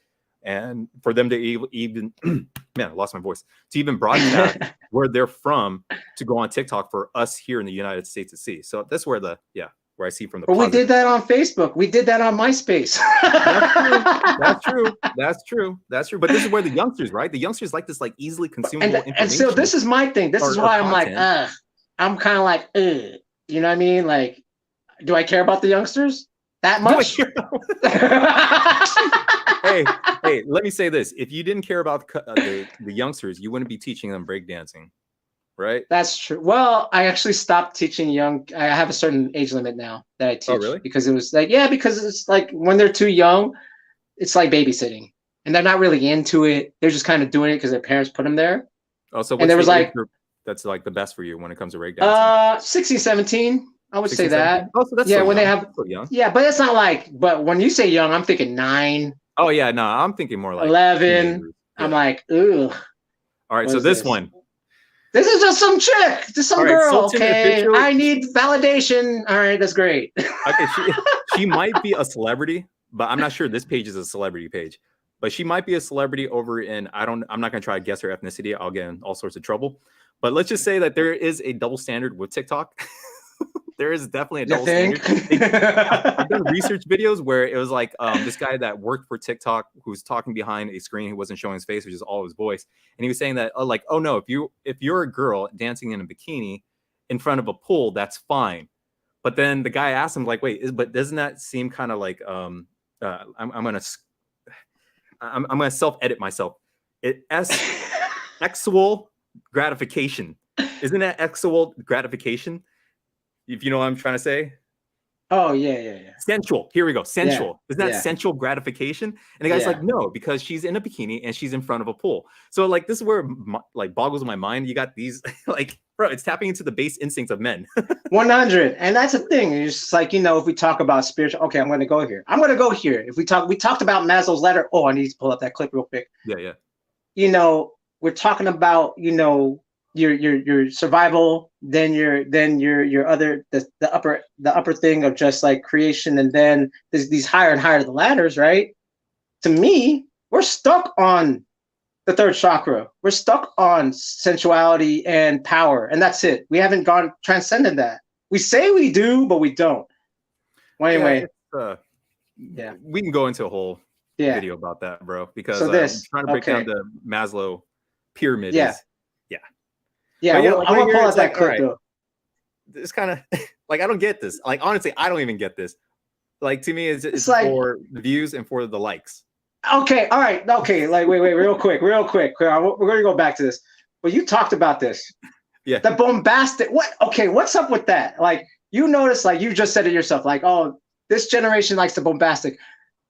Speaker 2: And for them to even, man, I lost my voice, to even broadcast where they're from to go on TikTok for us here in the United States to see. So that's where where I see from the.
Speaker 1: But we did that on Facebook. We did that on MySpace.
Speaker 2: That's true. But this is where the youngsters, right? The youngsters like this, like easily consumable information.
Speaker 1: And so this is my thing. This is why I'm like, I'm kind of like, you know what I mean? Like, do I care about the youngsters that much?
Speaker 2: Hey, let me say this. If you didn't care about the youngsters, you wouldn't be teaching them breakdancing, right?
Speaker 1: That's true. Well, I actually stopped teaching young. I have a certain age limit now that I teach.
Speaker 2: Oh, really?
Speaker 1: Because it was like, because it's like when they're too young, it's like babysitting. And they're not really into it. They're just kind of doing it because their parents put them there.
Speaker 2: Oh, so what's the age group that's like the best for you when it comes to breakdancing?
Speaker 1: 16, 17. I would 16, say that.
Speaker 2: 17? Oh, so that's
Speaker 1: when
Speaker 2: young.
Speaker 1: they have. Yeah, but it's not like, but when you say young, I'm thinking 9.
Speaker 2: Oh yeah, no, I'm thinking more like
Speaker 1: 11. Yeah. I'm like, ooh.
Speaker 2: All right, so this one.
Speaker 1: This is just some chick, just some girl.
Speaker 2: Sultan
Speaker 1: Okay,
Speaker 2: official.
Speaker 1: I need validation. All right, that's great.
Speaker 2: Okay, she might be a celebrity, but I'm not sure this page is a celebrity page. But she might be a celebrity over in, I'm not gonna try to guess her ethnicity. I'll get in all sorts of trouble. But let's just say that there is a double standard with TikTok. There is definitely a double standard. I've done research videos where it was like this guy that worked for TikTok who was talking behind a screen, who wasn't showing his face, which is all his voice, and he was saying that oh no, if you're a girl dancing in a bikini in front of a pool, that's fine. But then the guy asked him like, wait, but doesn't that seem kind of like I'm gonna self-edit myself. Sexual gratification. Isn't that sexual gratification? If you know what I'm trying to say.
Speaker 1: Oh, yeah.
Speaker 2: Sensual. Here we go. Sensual.
Speaker 1: Yeah.
Speaker 2: Isn't that sensual gratification? And the guy's like, no, because she's in a bikini and she's in front of a pool. So like, this is where like boggles my mind. You got these like, bro, it's tapping into the base instincts of men.
Speaker 1: 100. And that's the thing. It's just like, if we talk about spiritual, okay, I'm going to go here. If we talked about Maslow's ladder. Oh, I need to pull up that clip real quick.
Speaker 2: Yeah.
Speaker 1: We're talking about, your survival, then your other the upper thing of just like creation, and then there's these higher and higher the ladders, right? To me, we're stuck on the third chakra. We're stuck on sensuality and power, and that's it. We haven't transcended that. We say we do, but we don't. Well, anyway,
Speaker 2: we can go into a whole video about that, bro, because I'm trying to break down the Maslow pyramid.
Speaker 1: Yeah, well, I'm gonna pull out that clip though.
Speaker 2: It's kind of like, I don't get this. Like, honestly, I don't even get this. Like, to me, it's like, for the views and for the likes.
Speaker 1: Okay, all right, okay. Like, wait, real quick. We're gonna go back to this. But you talked about this.
Speaker 2: Yeah.
Speaker 1: The bombastic. What? Okay, what's up with that? Like, you notice, like you just said it yourself. Like, oh, this generation likes the bombastic.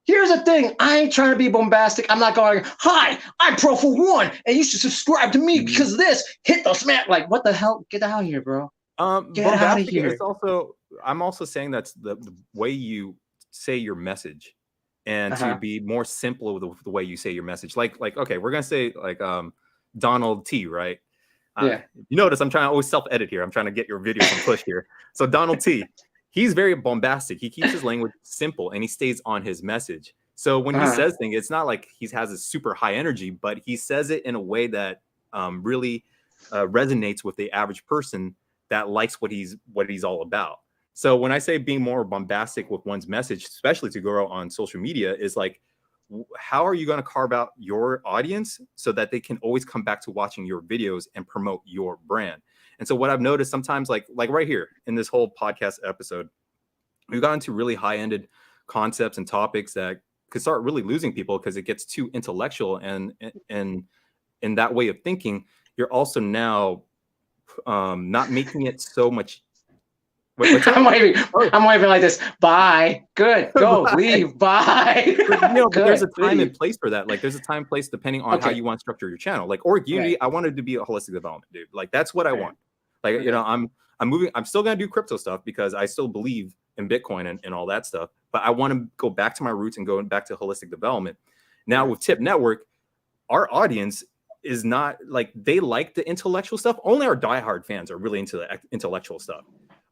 Speaker 1: Here's the thing. I ain't trying to be bombastic. I'm not going, hi, I'm ProfoWon, and you should subscribe to me because this hit the smack. Like, what the hell? Get out of here, bro. Get out of here.
Speaker 2: It's also, I'm also saying that's the way you say your message, and to be more simple with the way you say your message. Like, okay, we're gonna say like Donald T, right? You notice I'm trying to always self-edit here. I'm trying to get your video some push here. So Donald T. He's very bombastic. He keeps his language simple and he stays on his message. So when he says things, it's not like he has a super high energy, but he says it in a way that really resonates with the average person that likes what he's all about. So when I say being more bombastic with one's message, especially to grow on social media, is like, how are you going to carve out your audience so that they can always come back to watching your videos and promote your brand? And so what I've noticed sometimes, like right here in this whole podcast episode, we've gotten to really high-ended concepts and topics that could start really losing people because it gets too intellectual. And in that way of thinking, you're also now not making it so much.
Speaker 1: I'm waving like this. Bye. Good. Go. Leave. Bye.
Speaker 2: But there's a time and place for that. Like, there's a time and place depending on how you want to structure your channel. Like, Org Unity, I wanted to be a holistic development, dude. Like, that's what I want. Like, I'm moving. I'm still gonna do crypto stuff because I still believe in Bitcoin and all that stuff. But I want to go back to my roots and go back to holistic development. Now with THPP Network, our audience is not like, they like the intellectual stuff. Only our diehard fans are really into the intellectual stuff.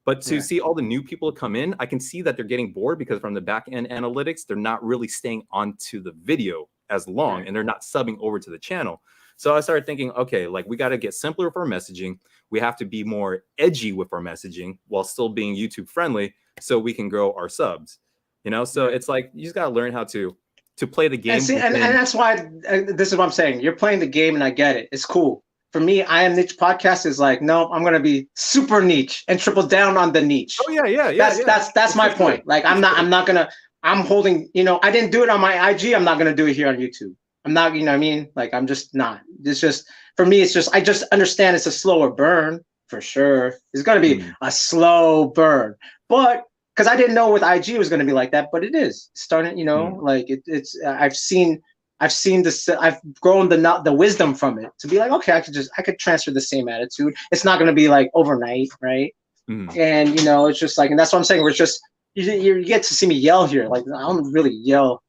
Speaker 2: But to see all the new people come in, I can see that they're getting bored because from the back end analytics, they're not really staying onto the video as long and they're not subbing over to the channel. So I started thinking, okay, like, we got to get simpler with our messaging. We have to be more edgy with our messaging while still being YouTube friendly so we can grow our subs. So it's like, you just got to learn how to play the game.
Speaker 1: And that's why this is what I'm saying. You're playing the game and I get it. It's cool. For me, I Am Niche podcast is like, no, I'm gonna be super niche and triple down on the niche.
Speaker 2: Oh yeah.
Speaker 1: That's my point. Like, I'm holding, I didn't do it on my IG. I'm not gonna do it here on YouTube. I'm not, you know what I mean? Like, I'm just not. It's just, for me, it's just, I just understand it's a slower burn for sure. It's gonna be a slow burn, but because I didn't know with IG was gonna be like that, but it is starting. Like it's. I've seen this. I've grown the wisdom from it to be like, okay, I could transfer the same attitude. It's not going to be like overnight, right? And it's just like, and that's what I'm saying. We're just you get to see me yell here. Like, I don't really yell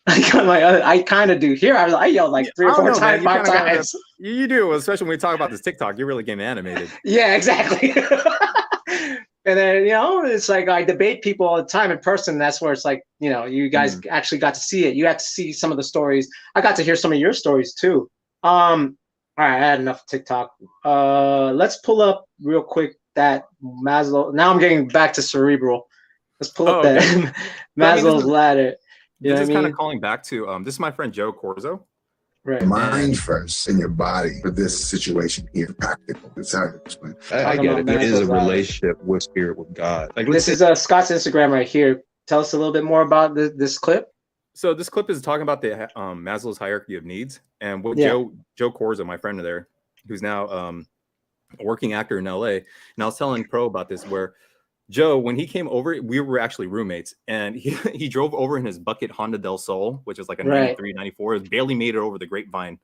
Speaker 1: I kind of do. Here, I yelled like 3 or 4 times, 5 times.
Speaker 2: You do, especially when we talk about this TikTok. You're really getting animated.
Speaker 1: Yeah, exactly. And then, it's like I debate people all the time in person. That's where it's like, you guys actually got to see it. You got to see some of the stories. I got to hear some of your stories too. All right, I had enough TikTok. Let's pull up real quick that Maslow. Now I'm getting back to cerebral. Let's pull up that Maslow's ladder.
Speaker 2: This is kind of calling back to this is my friend Joe Corzo.
Speaker 3: Right. Mind first and your body for this situation here. Practical. That's how to explain.
Speaker 4: I get it. There is a relationship with spirit, with God.
Speaker 1: Like, this is Scott's Instagram right here. Tell us a little bit more about this clip.
Speaker 2: So this clip is talking about the Maslow's hierarchy of needs, and what Joe Corzo, my friend there, who's now a working actor in LA, and I was telling Pro about this, where Joe, when he came over, we were actually roommates, and he drove over in his bucket Honda Del Sol, which is like a 93, 94. It barely made it over the Grapevine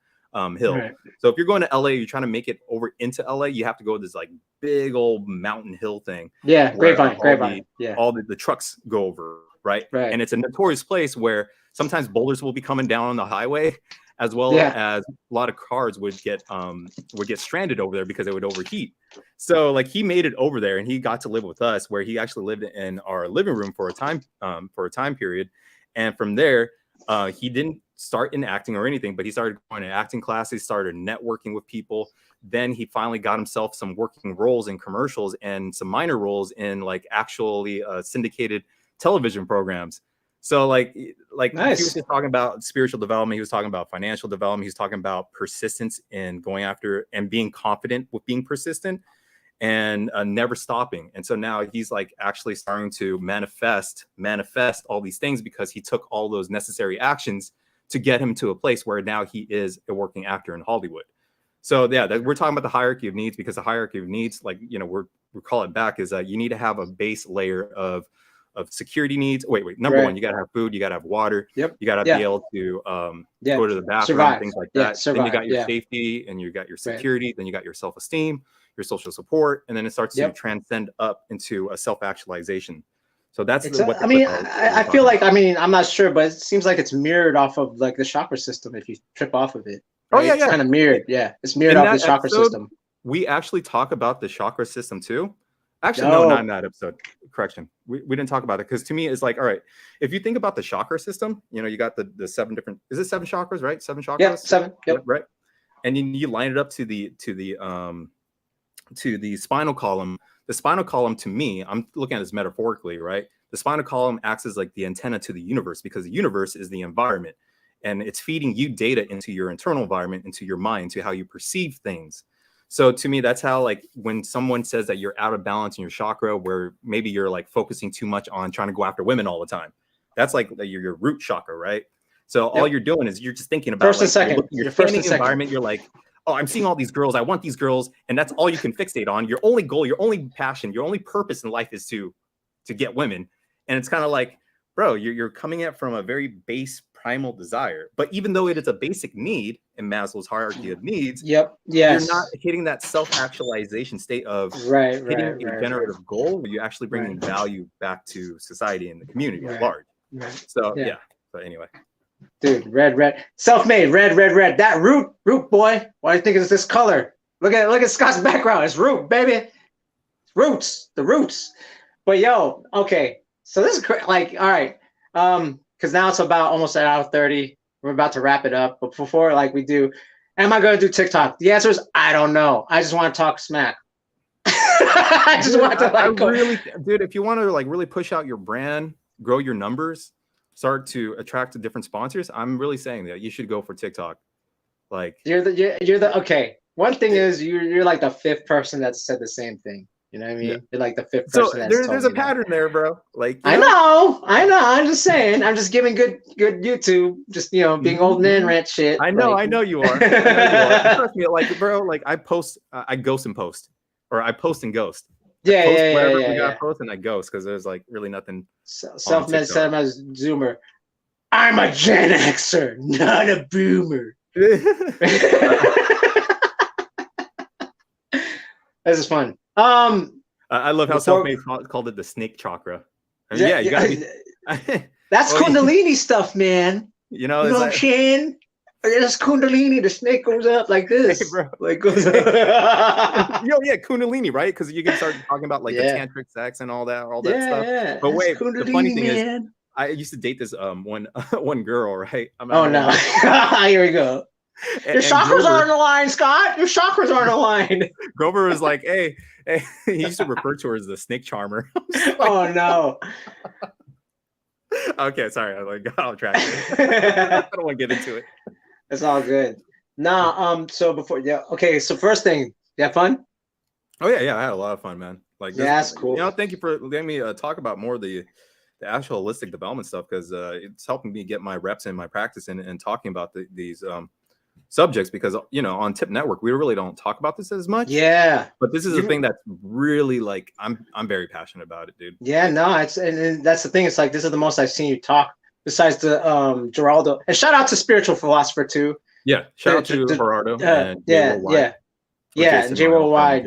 Speaker 2: hill. Right. So if you're going to LA, you're trying to make it over into LA, you have to go this like big old mountain hill thing.
Speaker 1: Yeah, Grapevine.
Speaker 2: All the trucks go over, right? And it's a notorious place where sometimes boulders will be coming down on the highway, as well as a lot of cars would get stranded over there because they would overheat. So like he made it over there, and he got to live with us, where he actually lived in our living room for a time period. And from there, he didn't start in acting or anything, but he started going to acting classes, started networking with people. Then he finally got himself some working roles in commercials and some minor roles in like actually syndicated television programs. So like nice. He was just talking about spiritual development. He was talking about financial development. He was talking about persistence and going after and being confident with being persistent and never stopping. And so now he's like actually starting to manifest all these things because he took all those necessary actions to get him to a place where now he is a working actor in Hollywood. So yeah, we're talking about the hierarchy of needs, because the hierarchy of needs, like, we're call it back, is that you need to have a base layer of security needs. Wait. Number one, you gotta have food, you gotta have water.
Speaker 1: Yep.
Speaker 2: You gotta be able to go to the bathroom, things like that. Then you got your safety, and you got your security. Then you got your self-esteem, your social support, and then it starts to transcend up into a self-actualization. So that's
Speaker 1: I feel like, I'm not sure, but it seems like it's mirrored off of like the chakra system if you trip off of it. Right? It's kind of mirrored. Yeah, it's mirrored off the chakra system.
Speaker 2: We actually talk about the chakra system too. Actually, no, not in that episode. Correction. We didn't talk about it, because to me it's like, all right, if you think about the chakra system, you got the 7 different, is it 7 chakras, right? 7 chakras?
Speaker 1: Yeah, 7. Yep.
Speaker 2: Right. And you line it up to the spinal column. The spinal column, to me, I'm looking at this metaphorically, right? The spinal column acts as like the antenna to the universe, because the universe is the environment, and it's feeding you data into your internal environment, into your mind, to how you perceive things. So to me, that's how, like, when someone says that you're out of balance in your chakra, where maybe you're like focusing too much on trying to go after women all the time, that's like your root chakra, right? So all you're doing is you're just thinking about
Speaker 1: first and second.
Speaker 2: Your first and environment. You're like, oh, I'm seeing all these girls. I want these girls, and that's all you can fixate on. Your only goal, your only passion, your only purpose in life is to get women. And it's kind of like, bro, you're coming at from a very base primal desire. But even though it is a basic need in Maslow's hierarchy of needs, you're not hitting that self-actualization state of hitting a generative goal where you're actually bringing value back to society and the community at large. So yeah. But anyway,
Speaker 1: dude, red, self-made, red. That root boy. Why do you think it's this color? Look at Scott's background. It's root, baby. It's roots, the roots. But yo, okay. So this is like, all right. Because now it's about almost an hour 30. We're about to wrap it up. But before, like we do, am I going to do TikTok? The answer is I don't know. I just want to talk smack. I just want to
Speaker 2: dude, if you want to like really push out your brand, grow your numbers, start to attract different sponsors, I'm really saying that you should go for TikTok. Like
Speaker 1: you're the okay. One thing is you're like the 5th person that said the same thing. You know what I mean? Yeah. You're like the 5th person.
Speaker 2: So there's a pattern there, bro. Like
Speaker 1: I know. I'm just saying. I'm just giving good YouTube. Just being old man rant shit.
Speaker 2: I know you are. Trust me, like bro. Like I post, I ghost and post, or I post and ghost.
Speaker 1: Yeah.
Speaker 2: We got post and I ghost because there's like really nothing.
Speaker 1: Self-made Zoomer. I'm a Gen Xer, not a boomer. This is fun.
Speaker 2: I love how self-made called it the snake chakra. I mean, you gotta be.
Speaker 1: That's Kundalini stuff, man.
Speaker 2: You know,
Speaker 1: You know what I'm saying? There's Kundalini. The snake goes up like this.
Speaker 2: Hey, bro.
Speaker 1: Like goes up.
Speaker 2: Yeah, Kundalini, right? Because you can start talking about like the tantric sex and all that stuff.
Speaker 1: Yeah.
Speaker 2: But wait, the funny thing is,
Speaker 1: man.
Speaker 2: I used to date this one girl, right?
Speaker 1: Oh no! Here we go. Your chakras are on the line, Scott. Your chakras are on the line.
Speaker 2: Grover was like, hey, he used to refer to her as the snake charmer.
Speaker 1: Like, oh no.
Speaker 2: Okay, sorry, I got off track. I don't want to get into it.
Speaker 1: It's all good. Nah, so so first thing, you have fun?
Speaker 2: Oh yeah, I had a lot of fun, man. Like,
Speaker 1: that's cool.
Speaker 2: You know, thank you for letting me talk about more of the actual holistic development stuff, because it's helping me get my reps in my practice and talking about these subjects, because you know, on Tip Network we really don't talk about this as much.
Speaker 1: Yeah,
Speaker 2: but this is a thing that's really like I'm very passionate about it, dude.
Speaker 1: Yeah, no, and that's the thing. It's like this is the most I've seen you talk besides the Geraldo. And shout out to Spiritual Philosopher too.
Speaker 2: Yeah, shout out to Gerardo.
Speaker 1: And J Worldwide.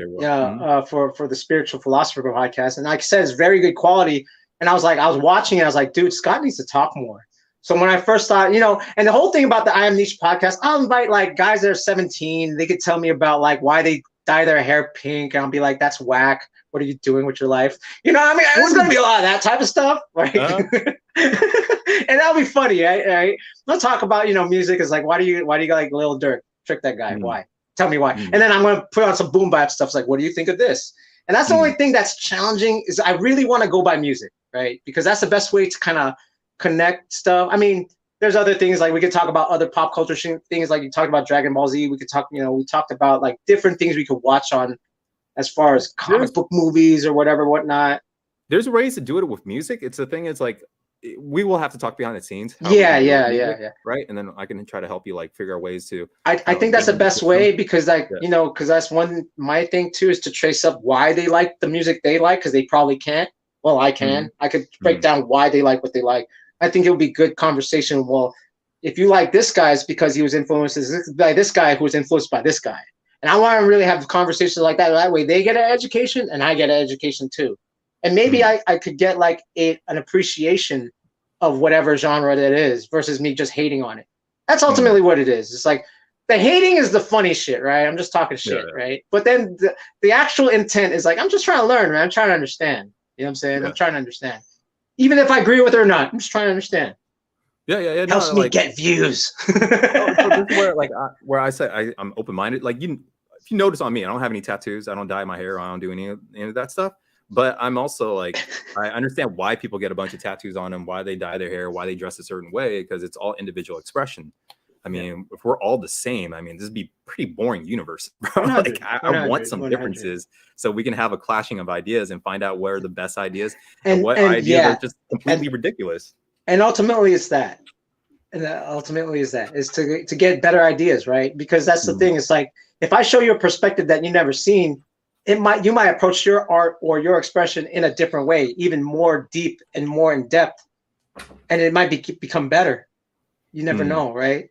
Speaker 1: For the Spiritual Philosopher podcast. And like I said, it's very good quality. And I was watching it. I was like, dude, Scott needs to talk more. So when I first thought, you know, and the whole thing about the I Am Niche podcast, I'll invite like guys that are 17. They could tell me about like why they dye their hair pink, and I'll be like, that's whack. What are you doing with your life? You know, I mean, there's gonna be a lot of that type of stuff, right? And that'll be funny, right? We'll talk about, you know, music is like, why do you like Lil Durk? Trick that guy. Why? Tell me why. And then I'm gonna put on some boom bap stuff. It's like, what do you think of this? And that's the only thing that's challenging, is I really want to go by music, right? Because that's the best way to kind of connect stuff. I mean, there's other things, like we could talk about other pop culture things, like you talked about Dragon Ball Z. We could talk, you know, we talked about like different things we could watch on as far as comic book movies or whatnot.
Speaker 2: There's ways to do it with music. It's the thing is like, we will have to talk behind the scenes.
Speaker 1: Yeah.
Speaker 2: Right. And then I can try to help you like figure out ways to.
Speaker 1: I think that's the best way, because like, you know, because that's my thing too, is to trace up why they like the music they like, because they probably can't. Well, I can. I could break down why they like what they like. I think it would be good conversation. Well, if you like this guy, it's because he was influenced by this guy who was influenced by this guy. And I want to really have conversations like that. That way they get an education and I get an education too. And maybe I could get like an appreciation of whatever genre that is, versus me just hating on it. That's ultimately what it is. It's like the hating is the funny shit, right? I'm just talking shit, right? But then the actual intent is like, I'm just trying to learn, man. I'm trying to understand. You know what I'm saying? I'm trying to understand. Even if I agree with it or not, I'm just trying to understand.
Speaker 2: Yeah.
Speaker 1: Helps me get views.
Speaker 2: So this is where, like, where I say I'm open-minded. Like, if you notice on me, I don't have any tattoos. I don't dye my hair. I don't do any of that stuff. But I'm also like, I understand why people get a bunch of tattoos on them, why they dye their hair, why they dress a certain way, because it's all individual expression. I mean, if we're all the same, I mean, this would be a pretty boring universe, bro. Like, I want some differences so we can have a clashing of ideas and find out where are the best ideas and what ideas are just completely ridiculous.
Speaker 1: And ultimately, it's that. And ultimately, is to get better ideas, right? Because that's the thing. It's like, if I show you a perspective that you've never seen, you might approach your art or your expression in a different way, even more deep and more in depth, and it might become better. You never know, right?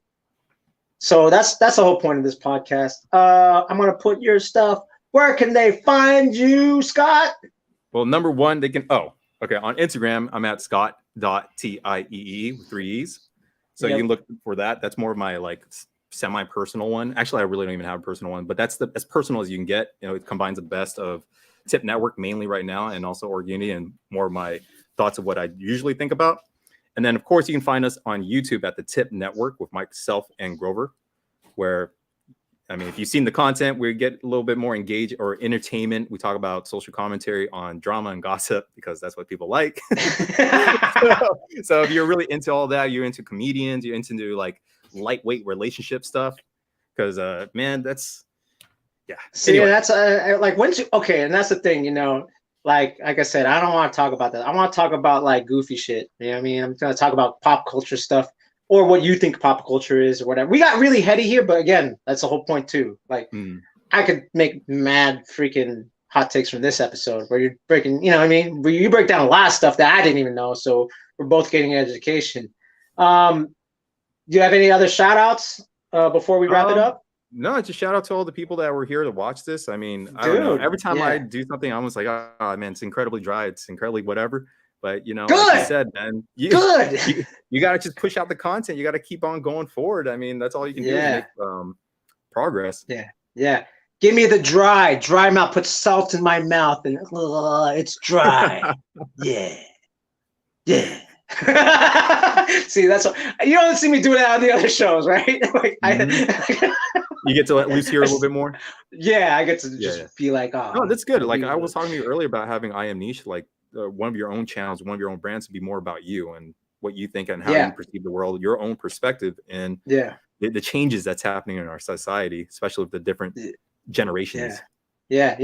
Speaker 1: So that's the whole point of this podcast. I'm gonna put your stuff. Where can they find you, Scott?
Speaker 2: Well, number one, they can. On Instagram, I'm at Scott.T with 3 E's. So you can look for that. That's more of my like semi-personal one. Actually, I really don't even have a personal one, but that's as personal as you can get. You know, it combines the best of Tip Network mainly right now, and also Orgunity, and more of my thoughts of what I usually think about. And then, of course, you can find us on YouTube at the Tip Network with myself and Grover, where, I mean, if you've seen the content, we get a little bit more engaged or entertainment. We talk about social commentary on drama and gossip because that's what people like. So if you're really into all that, you're into comedians, you're into like lightweight relationship stuff, because man, that's
Speaker 1: See, anyway. That's like and that's the thing, you know. Like I said, I don't want to talk about that. I want to talk about like goofy shit. You know what I mean? I'm going to talk about pop culture stuff, or what you think pop culture is, or whatever. We got really heady here, but again, that's the whole point too. Like, I could make mad freaking hot takes from this episode where you're breaking, you know what I mean? Where you break down a lot of stuff that I didn't even know. So we're both getting education. Do you have any other shout outs before we wrap it up?
Speaker 2: No, just shout out to all the people that were here to watch this. I mean, I don't know. Every time I do something, I'm almost like, oh man, it's incredibly dry. It's incredibly whatever. But you know,
Speaker 1: Good.
Speaker 2: like you said, man,
Speaker 1: Good.
Speaker 2: You got to just push out the content. You got to keep on going forward. I mean, that's all you can do is make progress.
Speaker 1: Yeah. Give me the dry mouth. Put salt in my mouth, and it's dry. Yeah. See, that's what, you don't see me do that on the other shows, right? Like,
Speaker 2: you get to let loose here a little bit more.
Speaker 1: Yeah, I get to just be like, oh,
Speaker 2: no, that's good. Like I was talking to you earlier about having I Am Niche, like one of your own channels, one of your own brands, to be more about you and what you think and how you perceive the world, your own perspective, and the changes that's happening in our society, especially with the different generations.
Speaker 1: Yeah.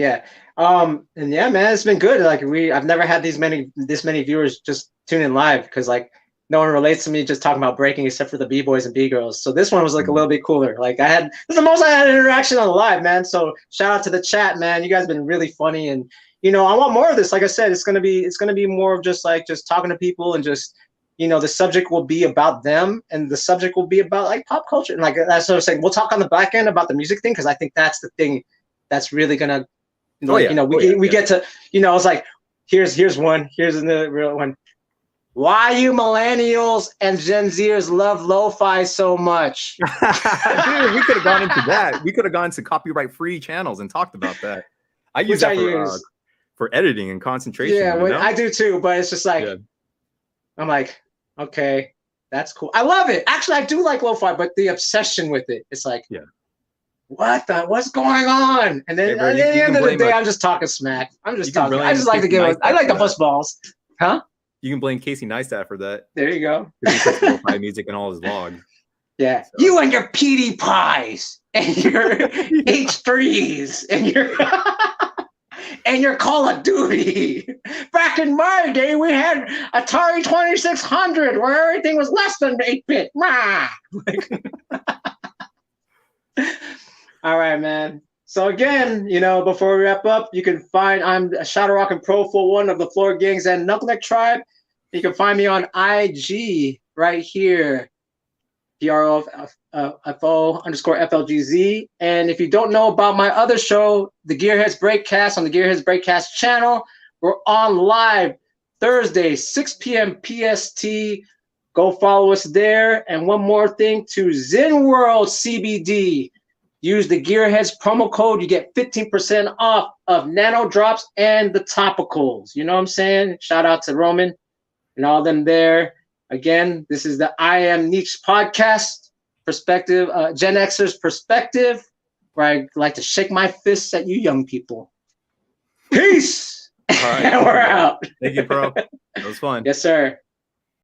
Speaker 1: And yeah, man, it's been good. Like I've never had this many viewers just tune in live, because like no one relates to me just talking about breaking except for the B-boys and B-girls. So this one was like a little bit cooler. Like this is the most I had interaction on the live, man. So shout out to the chat, man. You guys have been really funny, and you know, I want more of this. Like I said, it's gonna be more of just talking to people, and just, you know, the subject will be about them, and the subject will be about like pop culture, and like that's what I'm saying. We'll talk on the back end about the music thing, because I think that's the thing that's really gonna, like, you know, we get to, you know, it's like here's the real one. Why you millennials and Gen Zers love lo-fi so much?
Speaker 2: Dude, we could have gone into that. We could have gone to copyright-free channels and talked about that. I use that for editing and concentration.
Speaker 1: Yeah,
Speaker 2: you know?
Speaker 1: I do too, but it's just like, I'm like, okay, that's cool. I love it. Actually, I do like lo-fi, but the obsession with it, it's like, what's going on? And then at the end of the day, I'm just talking smack. I'm just talking. I just like to give I like the bus balls. Huh?
Speaker 2: You can blame Casey Neistat for that.
Speaker 1: There you go.
Speaker 2: He puts lo-fi music in all his vlogs.
Speaker 1: Yeah. So. You and your PD Pies and your H3s and your and your Call of Duty. Back in my day, we had Atari 2600 where everything was less than 8-bit. All right, man. So again, you know, before we wrap up, you can find I'm Shadow Rock and ProfoWon of the Floor Gangs and Knuckleneck Tribe. You can find me on IG right here, PROFO_FLGZ. And if you don't know about my other show, the Gearheads Breakcast on the Gearheads Breakcast channel, we're on live Thursday, 6 p.m. PST. Go follow us there. And one more thing, to Zen World CBD. Use the Gearheads promo code. You get 15% off of Nano Drops and the topicals. You know what I'm saying? Shout out to Roman and all them there. Again, this is the I Am Niche podcast perspective, Gen Xers perspective, where I like to shake my fists at you young people. Peace.
Speaker 2: All right.
Speaker 1: And we're out.
Speaker 2: Thank you, bro. That was fun.
Speaker 1: Yes, sir.